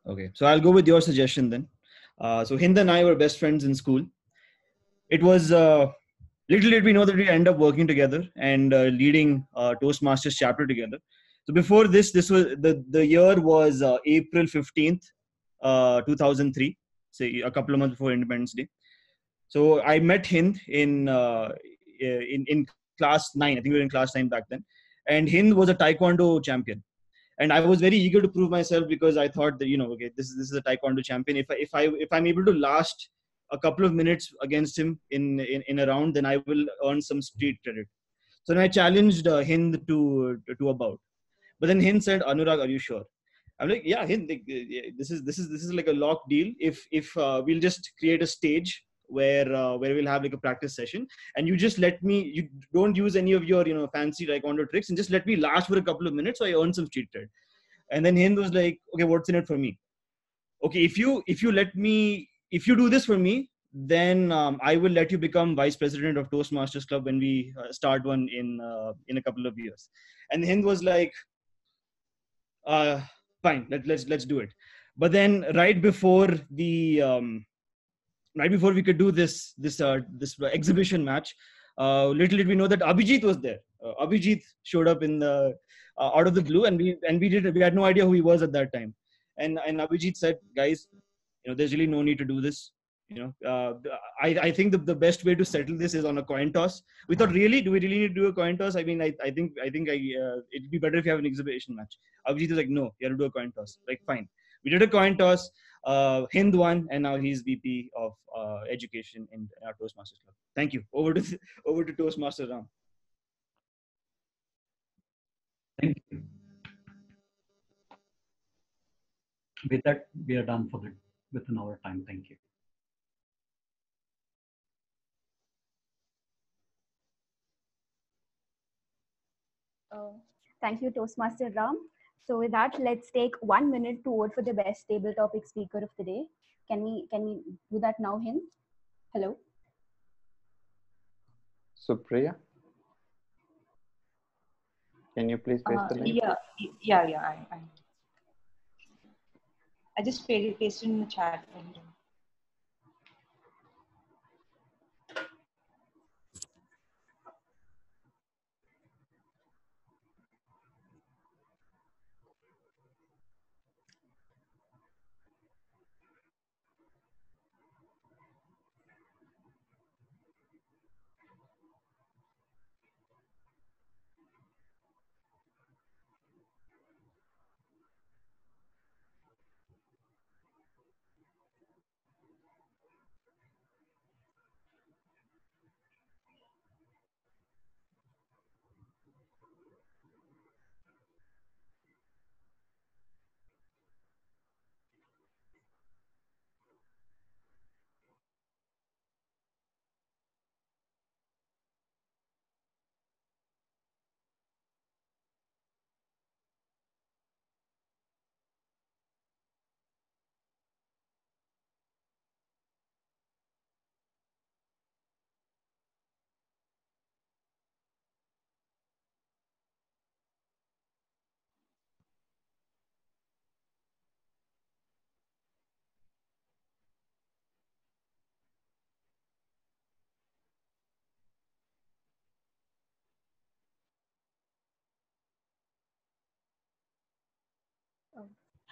Okay, so I'll go with your suggestion then. So Hind and I were best friends in school. It was little did we know that we end up working together and leading Toastmasters chapter together. So before this was the year was April 15th, 2003. Say a couple of months before Independence Day. So I met Hind in class 9. I think we were in class 9 back then. And Hind was a Taekwondo champion. And I was very eager to prove myself because I thought that, okay, this is a Taekwondo champion. If I'm able to last a couple of minutes against him in a round, then I will earn some street credit. So then I challenged Hind to a bout. But then Hind said, Anurag, are you sure? I'm like, yeah, Hind, this is like a locked deal. If we'll just create a stage where we'll have like a practice session, and you just let me, you don't use any of your fancy Taekwondo tricks, and just let me last for a couple of minutes so I earn some street cred. And then Hind was like, okay, what's in it for me? Okay, if you do this for me, then I will let you become vice president of Toastmasters Club when we start one in a couple of years. And Hind was like, fine, let's do it. But then right before we could do this exhibition match, little did we know that Abhijit was there. Abhijit showed up in the out of the blue, and we had no idea who he was at that time. And Abhijit said, guys, there's really no need to do this. I think the best way to settle this is on a coin toss. We thought, really, do we really need to do a coin toss? I mean, I think it'd be better if you have an exhibition match. Abhijit was like, no, you have to do a coin toss. Like, fine. We did a coin toss. Hind won, and now he's VP of education in our Toastmasters Club. Thank you. Over to Toastmaster Ram. Thank you. With that, we are done within our time. Thank you. Thank you, Toastmaster Ram. So with that, let's take 1 minute to vote for the best table topic speaker of the day. Can we do that now, Hind? Hello. Supriya, can you please paste the link? Yeah. I just pasted in the chat.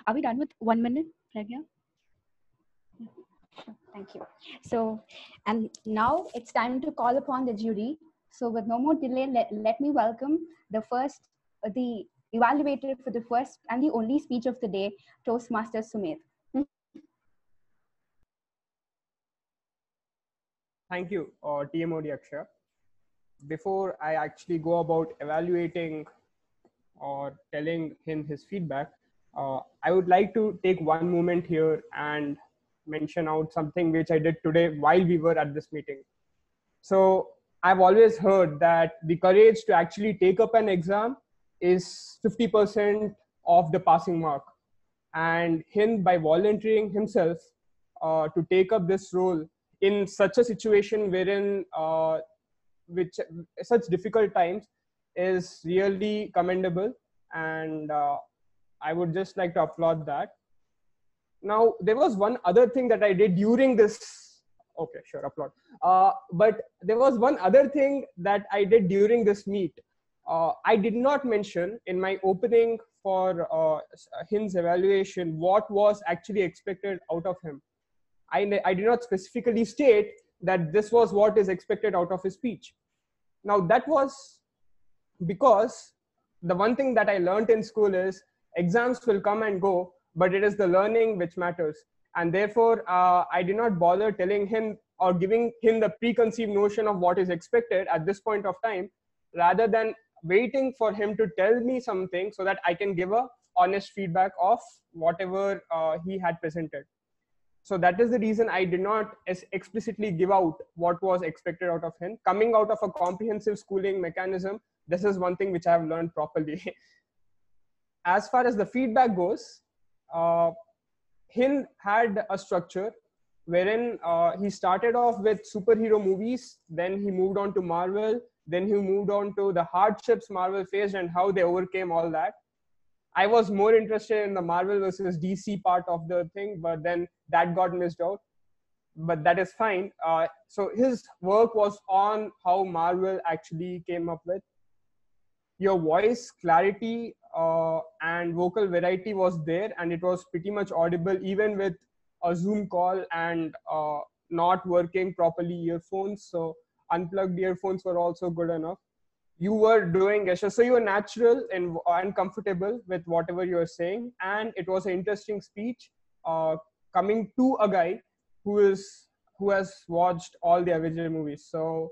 Are we done with 1 minute, Pragnya? Sure, thank you. So, and now it's time to call upon the jury. So with no more delay, let me welcome the evaluator for the first and the only speech of the day, Toastmaster Sumedh. Thank you, TMoD Akshaya. Before I actually go about evaluating or telling him his feedback, I would like to take one moment here and mention out something which I did today while we were at this meeting. So I've always heard that the courage to actually take up an exam is 50% of the passing mark. And Hind, by volunteering himself to take up this role in such a situation wherein which such difficult times is really commendable, and I would just like to applaud that. Now, there was one other thing that I did during this. Okay, sure, applaud. But there was one other thing that I did during this meet. I did not mention in my opening for Hind's evaluation what was actually expected out of him. I did not specifically state that this was what is expected out of his speech. Now, that was because the one thing that I learned in school is exams will come and go, but it is the learning which matters. And therefore, I did not bother telling him or giving him the preconceived notion of what is expected at this point of time, rather than waiting for him to tell me something so that I can give a honest feedback of whatever he had presented. So that is the reason I did not explicitly give out what was expected out of him. Coming out of a comprehensive schooling mechanism, this is one thing which I have learned properly. As far as the feedback goes, Hind had a structure wherein he started off with superhero movies, then he moved on to Marvel, then he moved on to the hardships Marvel faced and how they overcame all that. I was more interested in the Marvel versus DC part of the thing, but then that got missed out. But that is fine. So his work was on how Marvel actually came up with. Your voice clarity and vocal variety was there, and it was pretty much audible even with a Zoom call and not working properly earphones. So unplugged earphones were also good enough. You were doing gestures, so you were natural and comfortable with whatever you were saying, and it was an interesting speech coming to a guy who has watched all the Avengers movies. So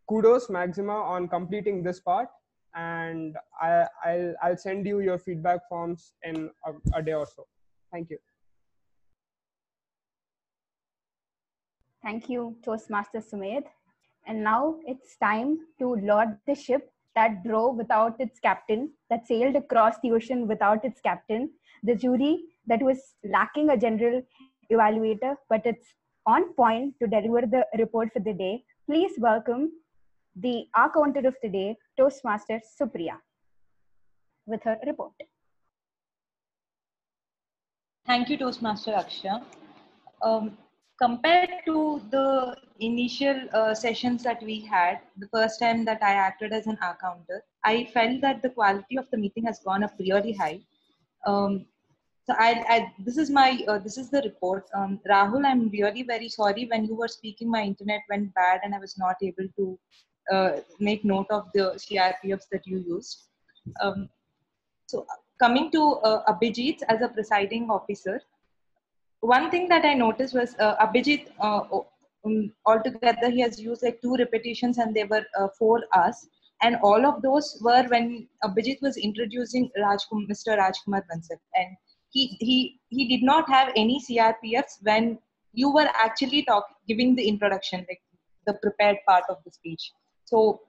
kudos Maxima on completing this part, and I'll send you your feedback forms in a day or so. Thank you. Thank you, Toastmaster Sumedh. And now it's time to load the ship that drove without its captain, that sailed across the ocean without its captain, the jury that was lacking a general evaluator, but it's on point to deliver the report for the day. Please welcome the AhCounter of the day, Toastmaster Supriya, with her report. Thank you, Toastmaster Akshaya. Compared to the initial sessions that we had, the first time that I acted as an AhCounter, I felt that the quality of the meeting has gone up really high. So this is the report. Rahul, I'm really very sorry. When you were speaking, my internet went bad and I was not able to make note of the CRPFs that you used. So coming to Abhijit as a presiding officer, one thing that I noticed was Abhijit, altogether he has used like 2 repetitions and they were 4 Rs. And all of those were when Abhijit was introducing Mr. Rajkumar Bansal. And he did not have any CRPFs when you were actually giving the introduction, like the prepared part of the speech. So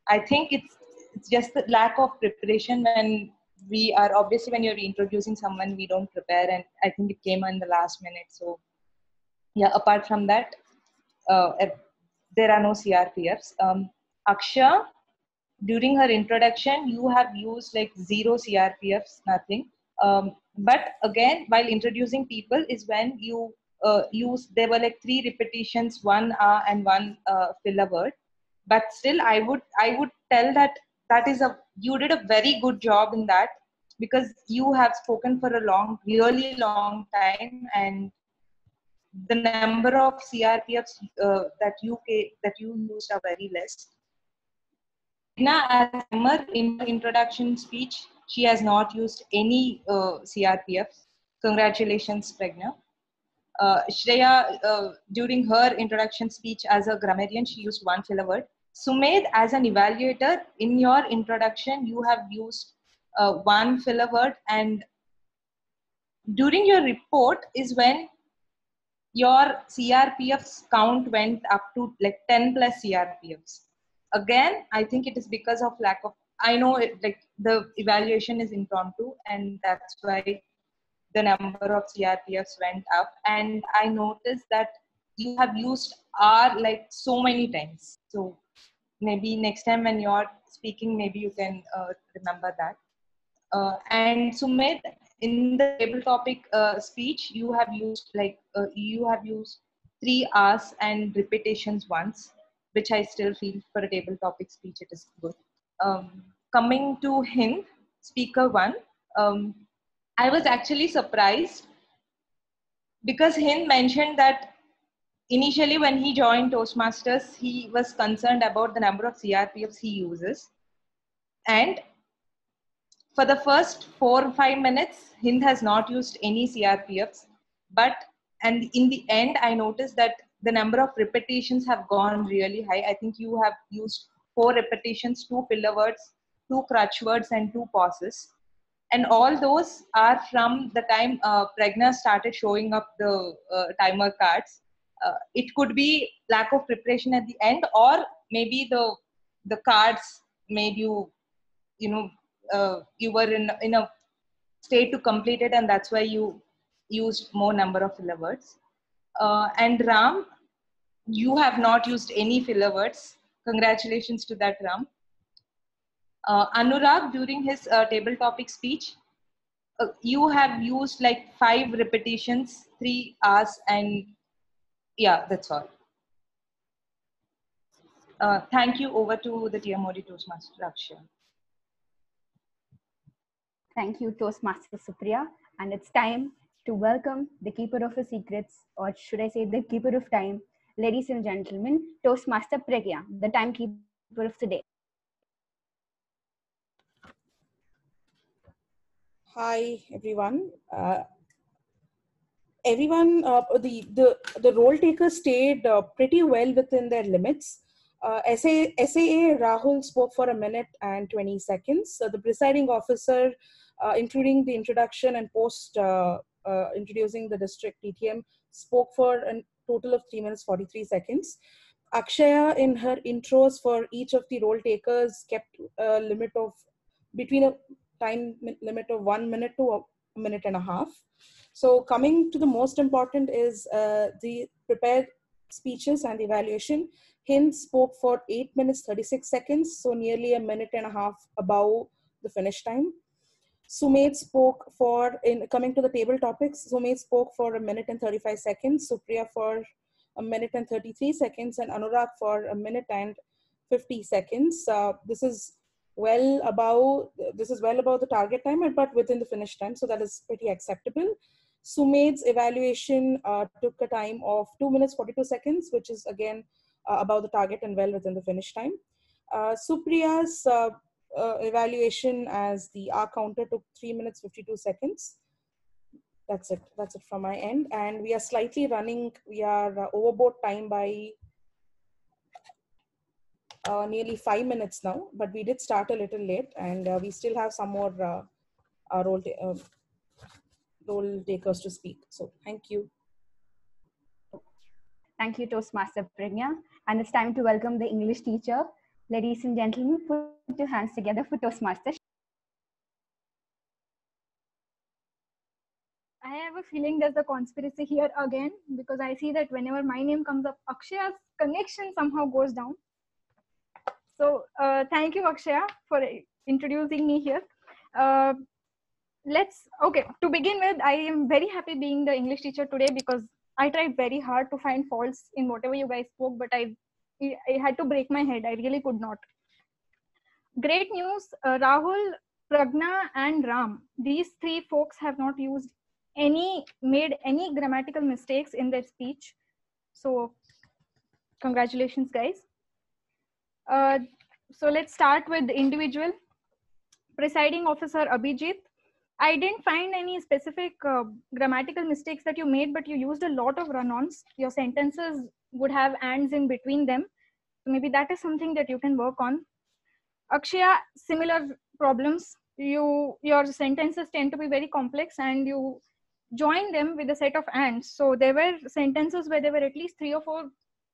I think it's just the lack of preparation when we are, obviously when you're introducing someone, we don't prepare, and I think it came in the last minute. So yeah, apart from that, there are no CRPFs. Akshaya, during her introduction, you have used like 0 CRPFs, nothing. But again, while introducing people is when you there were like 3 repetitions, 1 and 1 filler word. But still, I would tell that you did a very good job in that, because you have spoken for a really long time, and the number of CRPFs that you used are very less. Pragnya, as in her introduction speech, she has not used any CRPFs. Congratulations, Pragnya. Shreya, during her introduction speech as a grammarian, she used 1 filler word. Sumedh, as an evaluator, in your introduction, you have used one filler word, and during your report is when your CRPF's count went up to like 10 plus CRPFs. Again, I think it is because of lack of, I know it, like the evaluation is impromptu, and that's why the number of CRPFs went up. And I noticed that you have used R like so many times. So maybe next time when you're speaking, maybe you can remember that. And Sumedh, in the table topic speech, you have used like you have used 3 R's and repetitions once, which I still feel for a table topic speech it is good. Coming to Hind, speaker 1, I was actually surprised because Hind mentioned that initially when he joined Toastmasters, he was concerned about the number of CRPFs he uses. And for the first 4 or 5 minutes, Hind has not used any CRPFs, and in the end, I noticed that the number of repetitions have gone really high. I think you have used 4 repetitions, 2 filler words, 2 crutch words, and 2 pauses. And all those are from the time Pragnya started showing up the timer cards. It could be lack of preparation at the end, or maybe the cards made you, you were in a state to complete it, and that's why you used more number of filler words. And Ram, you have not used any filler words. Congratulations to that, Ram. Anurag, during his table topic speech, you have used like 5 repetitions, 3 R's, and yeah, that's all. Thank you. Over to the TMoD Toastmaster, Akshaya. Thank you, Toastmaster Supriya. And it's time to welcome the keeper of the secrets, or should I say the keeper of time, ladies and gentlemen, Toastmaster Pragnya, the timekeeper of the day. Hi, everyone. The role takers stayed pretty well within their limits. SAA Rahul spoke for 1 minute and 20 seconds. The presiding officer, including the introduction and post introducing the district TTM, spoke for a total of 3 minutes 43 seconds. Akshaya, in her intros for each of the role takers, kept a limit of between a time limit of 1 minute to a minute and a half. So coming to the most important is the prepared speeches and the evaluation. Hind spoke for 8 minutes 36 seconds, so nearly a minute and a half above the finish time. Sumedh spoke for, coming to the table topics, Sumedh spoke for 1 minute and 35 seconds, Supriya for 1 minute and 33 seconds, and Anurag for 1 minute and 50 seconds. This is well above the target time, but within the finish time, so that is pretty acceptable. Sumedh's evaluation took a time of 2 minutes 42 seconds, which is again above the target and well within the finish time. Supriya's evaluation as the AhCounter took 3 minutes 52 seconds. That's it from my end, and we are slightly running. We are overboard time by nearly 5 minutes now, but we did start a little late, and we still have some more role takers to speak. So thank you. Thank you, Toastmaster Pragnya. And it's time to welcome the English teacher. Ladies and gentlemen, put your hands together for Toastmaster. I have a feeling there's a conspiracy here again, because I see that whenever my name comes up, Akshaya's connection somehow goes down. So thank you, Akshaya, for introducing me here. To begin with, I am very happy being the English teacher today, because I tried very hard to find faults in whatever you guys spoke, but I had to break my head. I really could not. Great news, Rahul, Pragnya, and Ram. These 3 folks have not made any grammatical mistakes in their speech. So congratulations, guys. So let's start with the individual. Presiding Officer Abhijit. I didn't find any specific grammatical mistakes that you made, but you used a lot of run-ons. Your sentences would have ands in between them. So maybe that is something that you can work on. Akshaya, similar problems. your sentences tend to be very complex, and you join them with a set of ands. So there were sentences where there were at least 3 or 4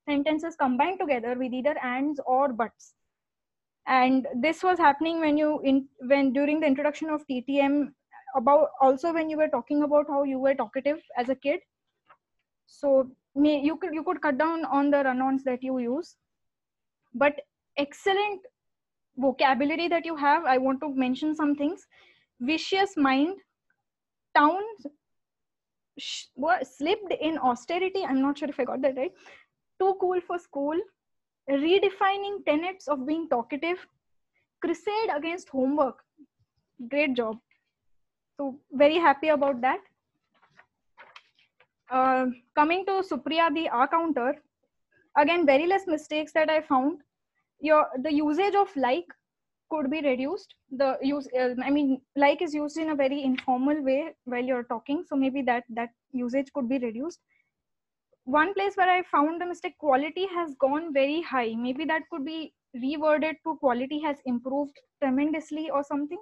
sentences combined together with either ands or buts. And this was happening when during the introduction of TTM, about also when you were talking about how you were talkative as a kid. So you could cut down on the run-ons that you use, but excellent vocabulary that you have. I want to mention some things. Vicious mind, towns slipped in austerity. I'm not sure if I got that right. Too cool for school, redefining tenets of being talkative, crusade against homework. Great job. So very happy about that. Coming to Supriya, the AhCounter, again, very less mistakes that I found. The usage of like could be reduced. Like is used in a very informal way while you're talking. So maybe that usage could be reduced. One place where I found the mistake, quality has gone very high. Maybe that could be reworded to quality has improved tremendously or something.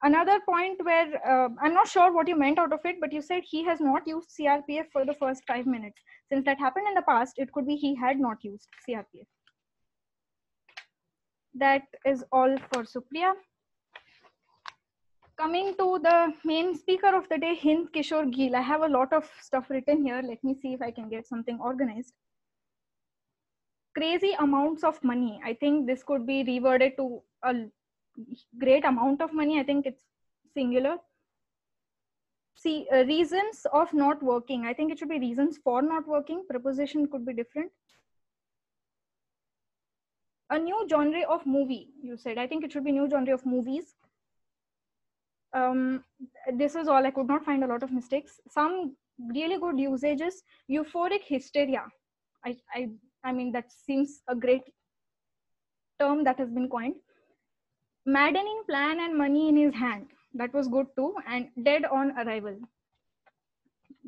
Another point where I'm not sure what you meant out of it, but you said he has not used CRPF for the first 5 minutes. Since that happened in the past, it could be he had not used CRPF. That is all for Supriya. Coming to the main speaker of the day, Hind Kishore Geel. I have a lot of stuff written here. Let me see if I can get something organized. Crazy amounts of money. I think this could be reworded to a great amount of money. I think it's singular. See, reasons of not working. I think it should be reasons for not working. Preposition could be different. A new genre of movie, you said. I think it should be new genre of movies. This is all. I could not find a lot of mistakes. Some really good usages. Euphoric hysteria. I mean, that seems a great term that has been coined. Maddening plan and money in his hand. That was good too. And dead on arrival.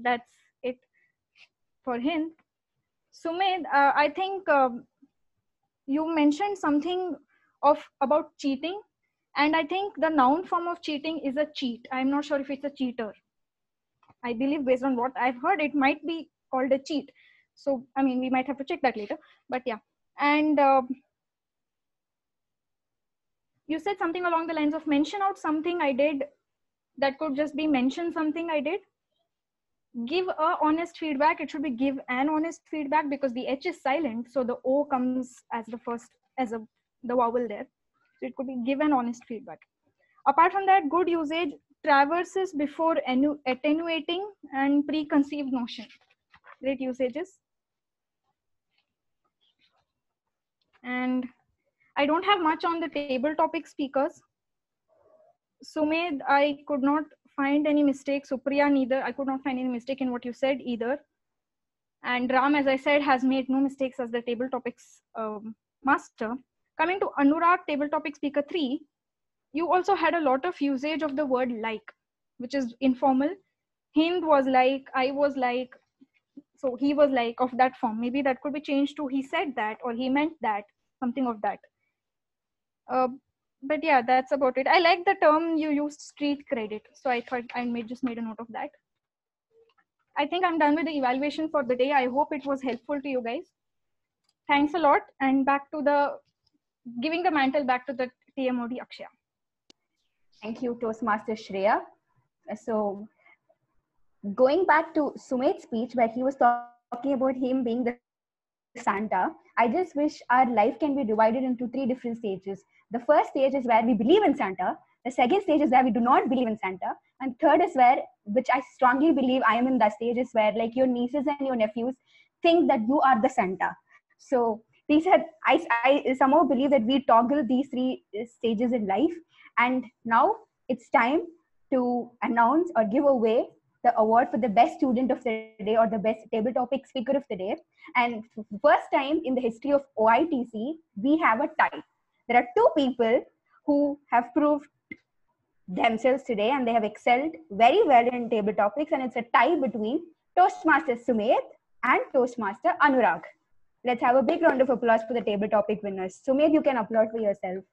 That's it for Hind. Sumedh, I think you mentioned something about cheating. And I think the noun form of cheating is a cheat. I'm not sure if it's a cheater. I believe based on what I've heard, it might be called a cheat. So, I mean, we might have to check that later, but yeah. And you said something along the lines of mention out something I did. That could just be mention something I did. Give a honest feedback. It should be give an honest feedback because the H is silent. So the O comes as the first, the vowel there. So it could be give an honest feedback. Apart from that, good usage, traverses before attenuating and preconceived notion. Great usages. And I don't have much on the table topic speakers. Sumedh, I could not find any mistake. Supriya, neither. I could not find any mistake in what you said either. And Ram, as I said, has made no mistakes as the table topics master. Coming to Anurag, table topic speaker 3, you also had a lot of usage of the word like, which is informal. Hind was like, I was like, so he was like of that form. Maybe that could be changed to he said that or he meant that, something of that. But yeah, that's about it. I like the term you used, street credit. So I thought I just made a note of that. I think I'm done with the evaluation for the day. I hope it was helpful to you guys. Thanks a lot. And back to giving the mantle back to the TMoD Akshaya. Thank you, Toastmaster Shreya. So going back to Sumedh's speech where he was talking about him being the Santa, I just wish our life can be divided into 3 different stages. The first stage is where we believe in Santa. The second stage is where we do not believe in Santa. And third is where, which I strongly believe I am in that stage, is where like your nieces and your nephews think that you are the Santa. So these are, I somehow believe that we toggle these 3 stages in life. And now it's time to announce or give away the award for the best student of the day or the best table topic speaker of the day. And for the first time in the history of OITC, we have a tie. There are 2 people who have proved themselves today and they have excelled very well in table topics, and it's a tie between Toastmaster Sumedh and Toastmaster Anurag. Let's have a big round of applause for the table topic winners. Sumedh, you can applaud for yourself.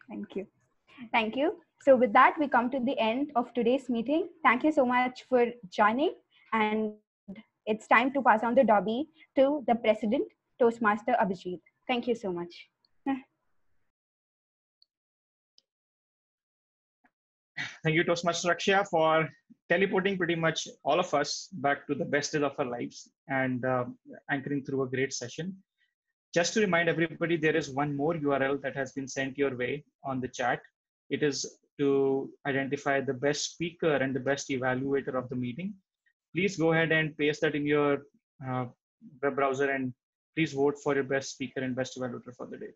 Thank you. Thank you. So with that, we come to the end of today's meeting. Thank you so much for joining. And it's time to pass on the dobby to the President, Toastmaster Abhijit. Thank you so much. Thank you, Toastmaster Akshaya, for teleporting pretty much all of us back to the best days of our lives and anchoring through a great session. Just to remind everybody, there is one more URL that has been sent your way on the chat. It is to identify the best speaker and the best evaluator of the meeting. Please go ahead and paste that in your web browser and please vote for your best speaker and best evaluator for the day.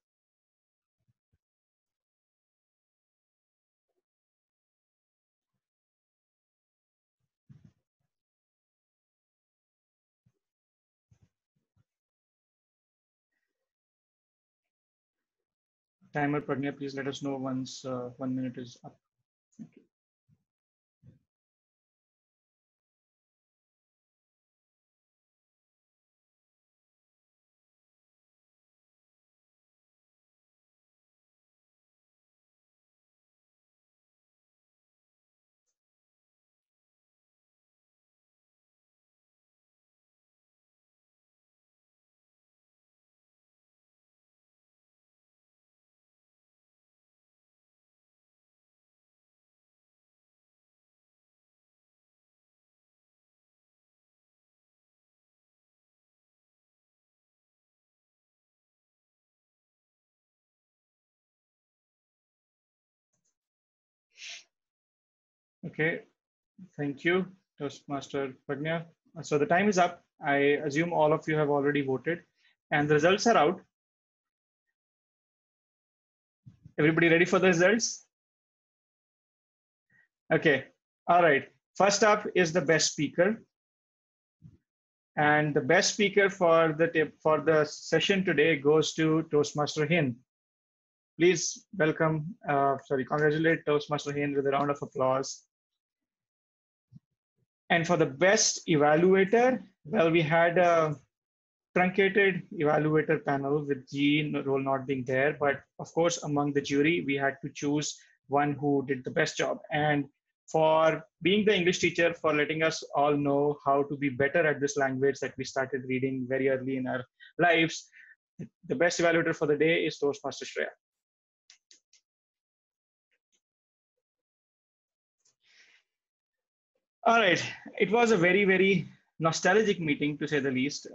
Timer, Pragnya, please let us know once 1 minute is up. Thank you. Okay, thank you, Toastmaster Pragnya. So the time is up. I assume all of you have already voted and the results are out. Everybody ready for the results? Okay, all right. First up is the best speaker. And the best speaker for the session today goes to Toastmaster Hind. Please congratulate Toastmaster Hind with a round of applause. And for the best evaluator, well, we had a truncated evaluator panel with Geel role not being there, but of course, among the jury, we had to choose one who did the best job. And for being the English teacher, for letting us all know how to be better at this language that we started reading very early in our lives, the best evaluator for the day is Toastmaster Shreya. All right, it was a very, very nostalgic meeting to say the least.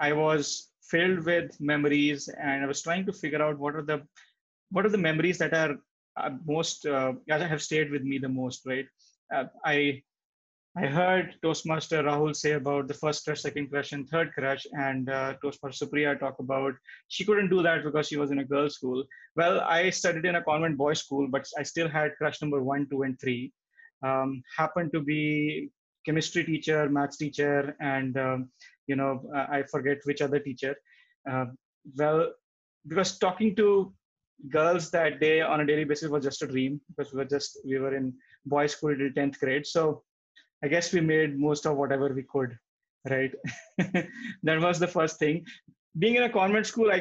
I was filled with memories and I was trying to figure out what are the memories that are most, have stayed with me the most, right? I heard Toastmaster Rahul say about the first crush, second crush, and third crush, and Toastmaster Supriya talk about she couldn't do that because she was in a girls' school. Well, I studied in a convent boys' school, but I still had crush number 1, 2, and 3. Happened to be chemistry teacher, maths teacher, and I forget which other teacher. Well, because talking to girls that day on a daily basis was just a dream because we were in boys' school till 10th grade. So I guess we made most of whatever we could, right? That was the first thing. Being in a convent school,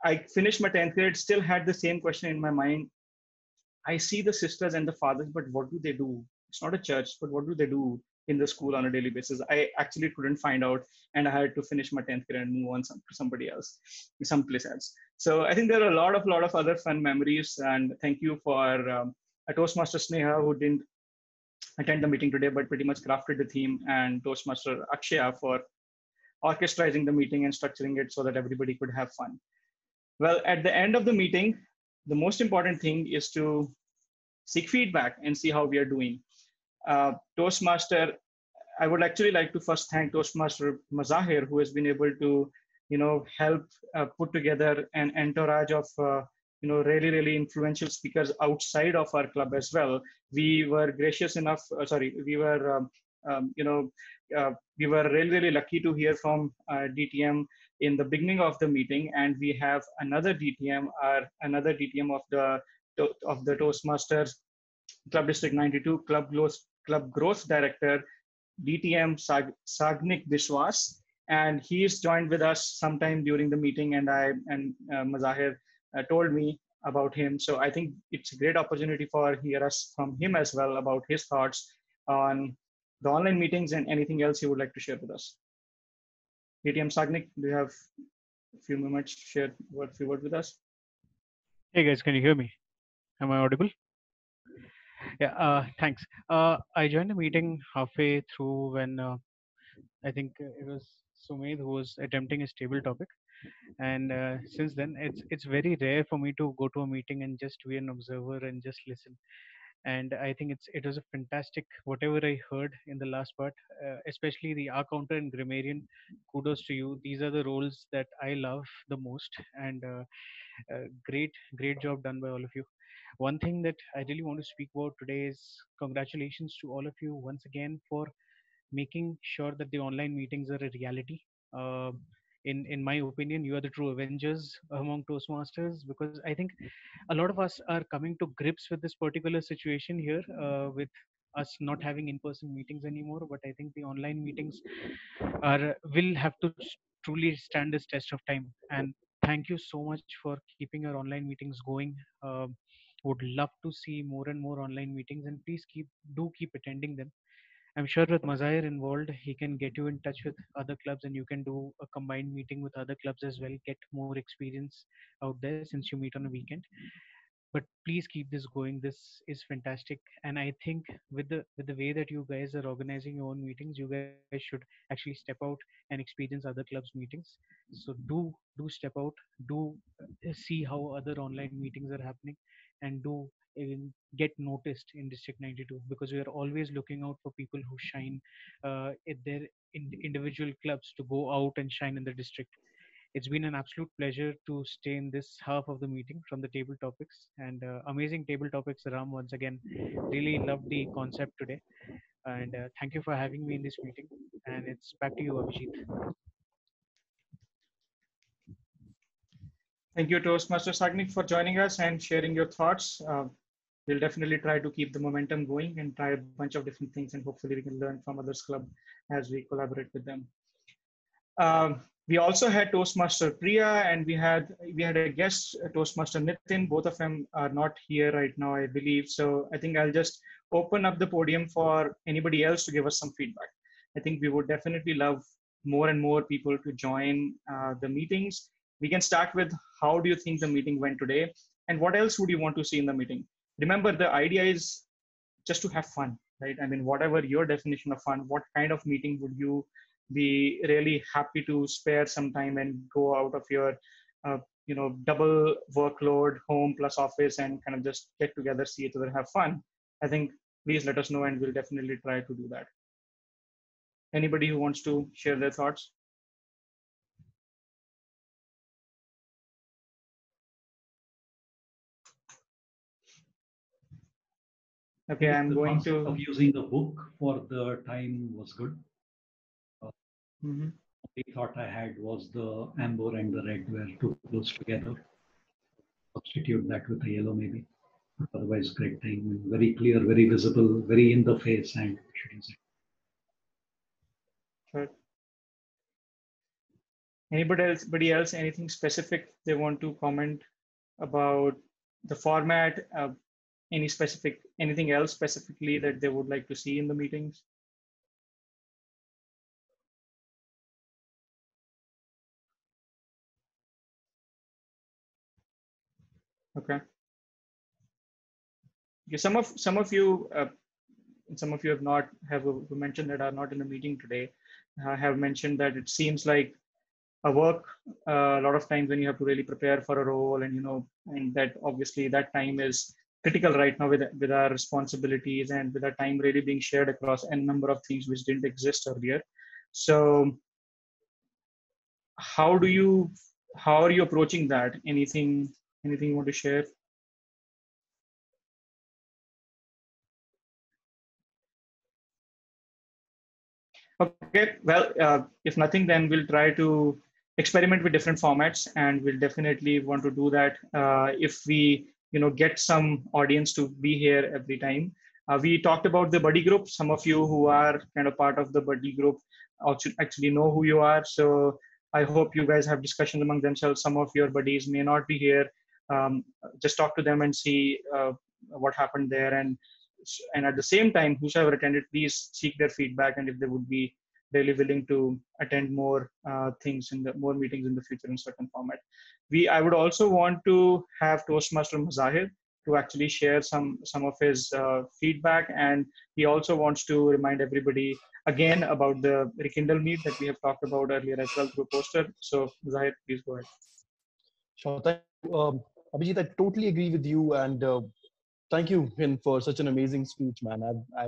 I finished my 10th grade, still had the same question in my mind. I see the sisters and the fathers, but what do they do? It's not a church, but what do they do in the school on a daily basis? I actually couldn't find out, and I had to finish my 10th grade and move on to somebody else, someplace else. So I think there are a lot of other fun memories, and thank you for a Toastmaster Sneha who didn't attend the meeting today, but pretty much crafted the theme, and Toastmaster Akshaya for orchestrating the meeting and structuring it so that everybody could have fun. Well, at the end of the meeting, the most important thing is to seek feedback and see how we are doing. Toastmaster, I would actually like to first thank Toastmaster Mazahir, who has been able to, help put together an entourage of, really, really influential speakers outside of our club as well. We were gracious enough, we were, we were really, really lucky to hear from DTM in the beginning of the meeting, and we have another DTM of the Toastmasters Club District 92 Club Growth Director, DTM Sagnik Biswas, and he is joined with us sometime during the meeting. And Mazahir told me about him. So I think it's a great opportunity for hear us from him as well about his thoughts on the online meetings and anything else he would like to share with us. ATM Sagnik, do you have a few moments to share a few words with us? Hey guys, can you hear me? Am I audible? Yeah, thanks. I joined the meeting halfway through when I think it was Sumedh who was attempting his table topic, and since then it's very rare for me to go to a meeting and just be an observer and just listen. And I think it was a fantastic whatever I heard in the last part, especially the AhCounter and Grammarian. Kudos to you. These are the roles that I love the most, and great job done by all of you. One thing that I really want to speak about today is congratulations to all of you once again for making sure that the online meetings are a reality. Uh, in my opinion, you are the true Avengers among Toastmasters, because I think a lot of us are coming to grips with this particular situation here, with us not having in-person meetings anymore. But I think the online meetings are will have to truly stand this test of time. And thank you so much for keeping your online meetings going. Would love to see more and more online meetings, and please keep attending them. I'm sure with Mazahir involved, he can get you in touch with other clubs and you can do a combined meeting with other clubs as well, get more experience out there since you meet on a weekend. But please keep this going. This is fantastic. And I think with the way that you guys are organizing your own meetings, you guys should actually step out and experience other clubs meetings. So do step out, do see how other online meetings are happening, and do even get noticed in District 92, because we are always looking out for people who shine at their individual clubs to go out and shine in the district. It's been an absolute pleasure to stay in this half of the meeting from the table topics, and amazing table topics, Ram. Once again, really loved the concept today, and thank you for having me in this meeting. And it's back to you, Abhijit. Thank you, Toastmaster Sagnik, for joining us and sharing your thoughts. We'll definitely try to keep the momentum going and try a bunch of different things, and hopefully we can learn from others' club as we collaborate with them. We also had Toastmaster Priya, and we had a guest, Toastmaster Nitin. Both of them are not here right now, I believe. So I think I'll just open up the podium for anybody else to give us some feedback. I think we would definitely love more and more people to join the meetings. We can start with, how do you think the meeting went today? And what else would you want to see in the meeting? Remember, the idea is just to have fun, right? I mean, whatever your definition of fun, what kind of meeting would you be really happy to spare some time and go out of your double workload, home plus office, and kind of just get together, see each other, have fun? I think please let us know, and we'll definitely try to do that. Anybody who wants to share their thoughts? Okay, I'm going to. Of using a book for the time was good. The thought I had was the amber and the red were too close together. Substitute that with a yellow maybe. Otherwise, great thing. Very clear, very visible, very in the face, and should use it. Sure. Anybody else, anything specific they want to comment about the format? Anything else specifically that they would like to see in the meetings? Okay. Some of you have mentioned that are not in the meeting today, have mentioned that it seems like a work a lot of times when you have to really prepare for a role, and that obviously that time is critical right now with our responsibilities and with our time really being shared across a number of things which didn't exist earlier. So how are you approaching that? Anything you want to share? Okay, well, if nothing, then we'll try to experiment with different formats, and we'll definitely want to do that if we get some audience to be here every time. We talked about the buddy group. Some of you who are kind of part of the buddy group actually know who you are. So I hope you guys have discussions among themselves. Some of your buddies may not be here. just talk to them and see what happened there. And at the same time, whosoever attended, please seek their feedback, and if they would be really willing to attend more more meetings in the future in certain format. I would also want to have Toastmaster Mazahir to actually share some of his feedback, and he also wants to remind everybody again about the Rekindle Meet that we have talked about earlier as well through poster. So Zahir, please go ahead. Sure. Thank you. Abhijit, I totally agree with you, and thank you, Hind, for such an amazing speech, man. I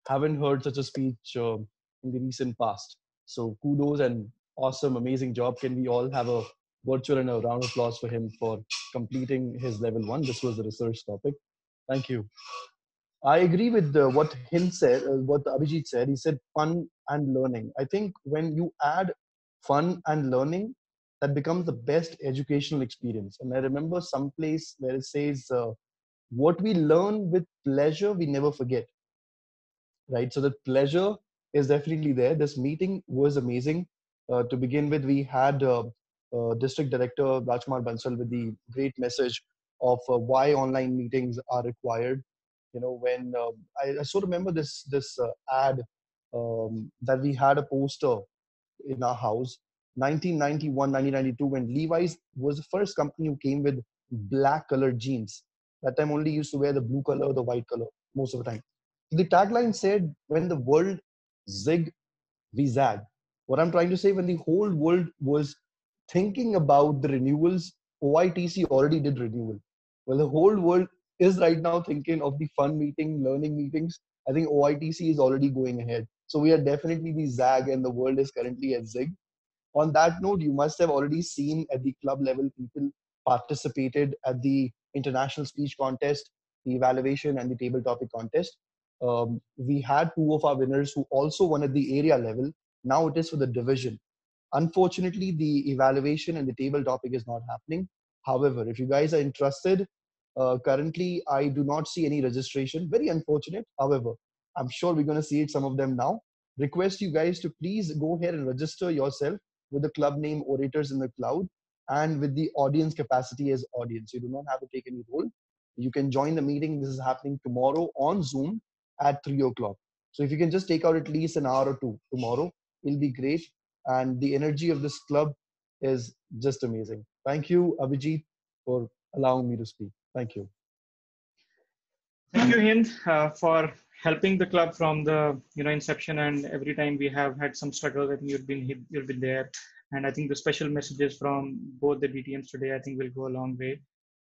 haven't heard such a speech in the recent past. So kudos and awesome, amazing job. Can we all have a virtual and a round of applause for him for completing his level 1? This was the research topic. Thank you. I agree with what Hind said, what Abhijit said. He said fun and learning. I think when you add fun and learning, that becomes the best educational experience. And I remember someplace where it says, what we learn with pleasure, we never forget. Right? So the pleasure is definitely there. This meeting was amazing. To begin with, we had District Director Rajkumar Bansal with the great message of why online meetings are required. You know, when I still remember this ad that we had a poster in our house, 1991, 1992, when Levi's was the first company who came with black colored jeans. That time only used to wear the blue color or the white color most of the time. The tagline said, when the world zig, we zag. What I'm trying to say, when the whole world was thinking about the renewals, OITC already did renewal. Well, the whole world is right now thinking of the fun meeting, learning meetings. I think OITC is already going ahead. So we are definitely the zag and the world is currently at zig. On that note, you must have already seen at the club level, people participated at the international speech contest, the evaluation and the table topic contest. We had 2 of our winners who also won at the area level. Now it is for the division. Unfortunately, the evaluation and the table topic is not happening. However, if you guys are interested, currently I do not see any registration. Very unfortunate. However, I'm sure we're going to see it, some of them now. Request you guys to please go ahead and register yourself with the club name Orators in the Cloud and with the audience capacity as audience. You do not have to take any role. You can join the meeting. This is happening tomorrow on Zoom at 3 o'clock. So if you can just take out at least an hour or 2 tomorrow, it'll be great. And the energy of this club is just amazing. Thank you, Abhijit, for allowing me to speak. Thank you. Thank you, Hind, for helping the club from the inception, and every time we have had some struggles, I think you've been there. And I think the special messages from both the DTMs today, I think will go a long way.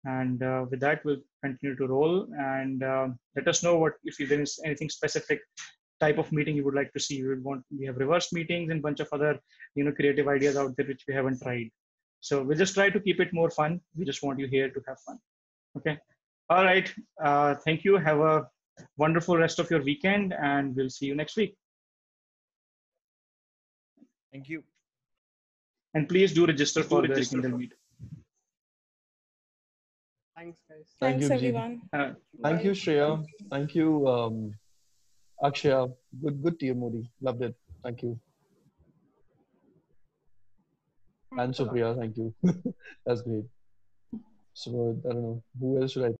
And with that, we'll continue to roll, and let us know if there is anything specific type of meeting you would like to see. We have reverse meetings and bunch of other creative ideas out there which we haven't tried. So we'll just try to keep it more fun. We just want you here to have fun. Okay. All right. Thank you. Have a wonderful rest of your weekend, and we'll see you next week. Thank you. And please do register for the Rekindle Meet. Thanks, guys. Thanks, you, everyone. Thank you, Shreya. Thank you, Akshaya. Good TMoD. Loved it. Thank you. And Supriya, thank you. That's great. So I don't know, who else should I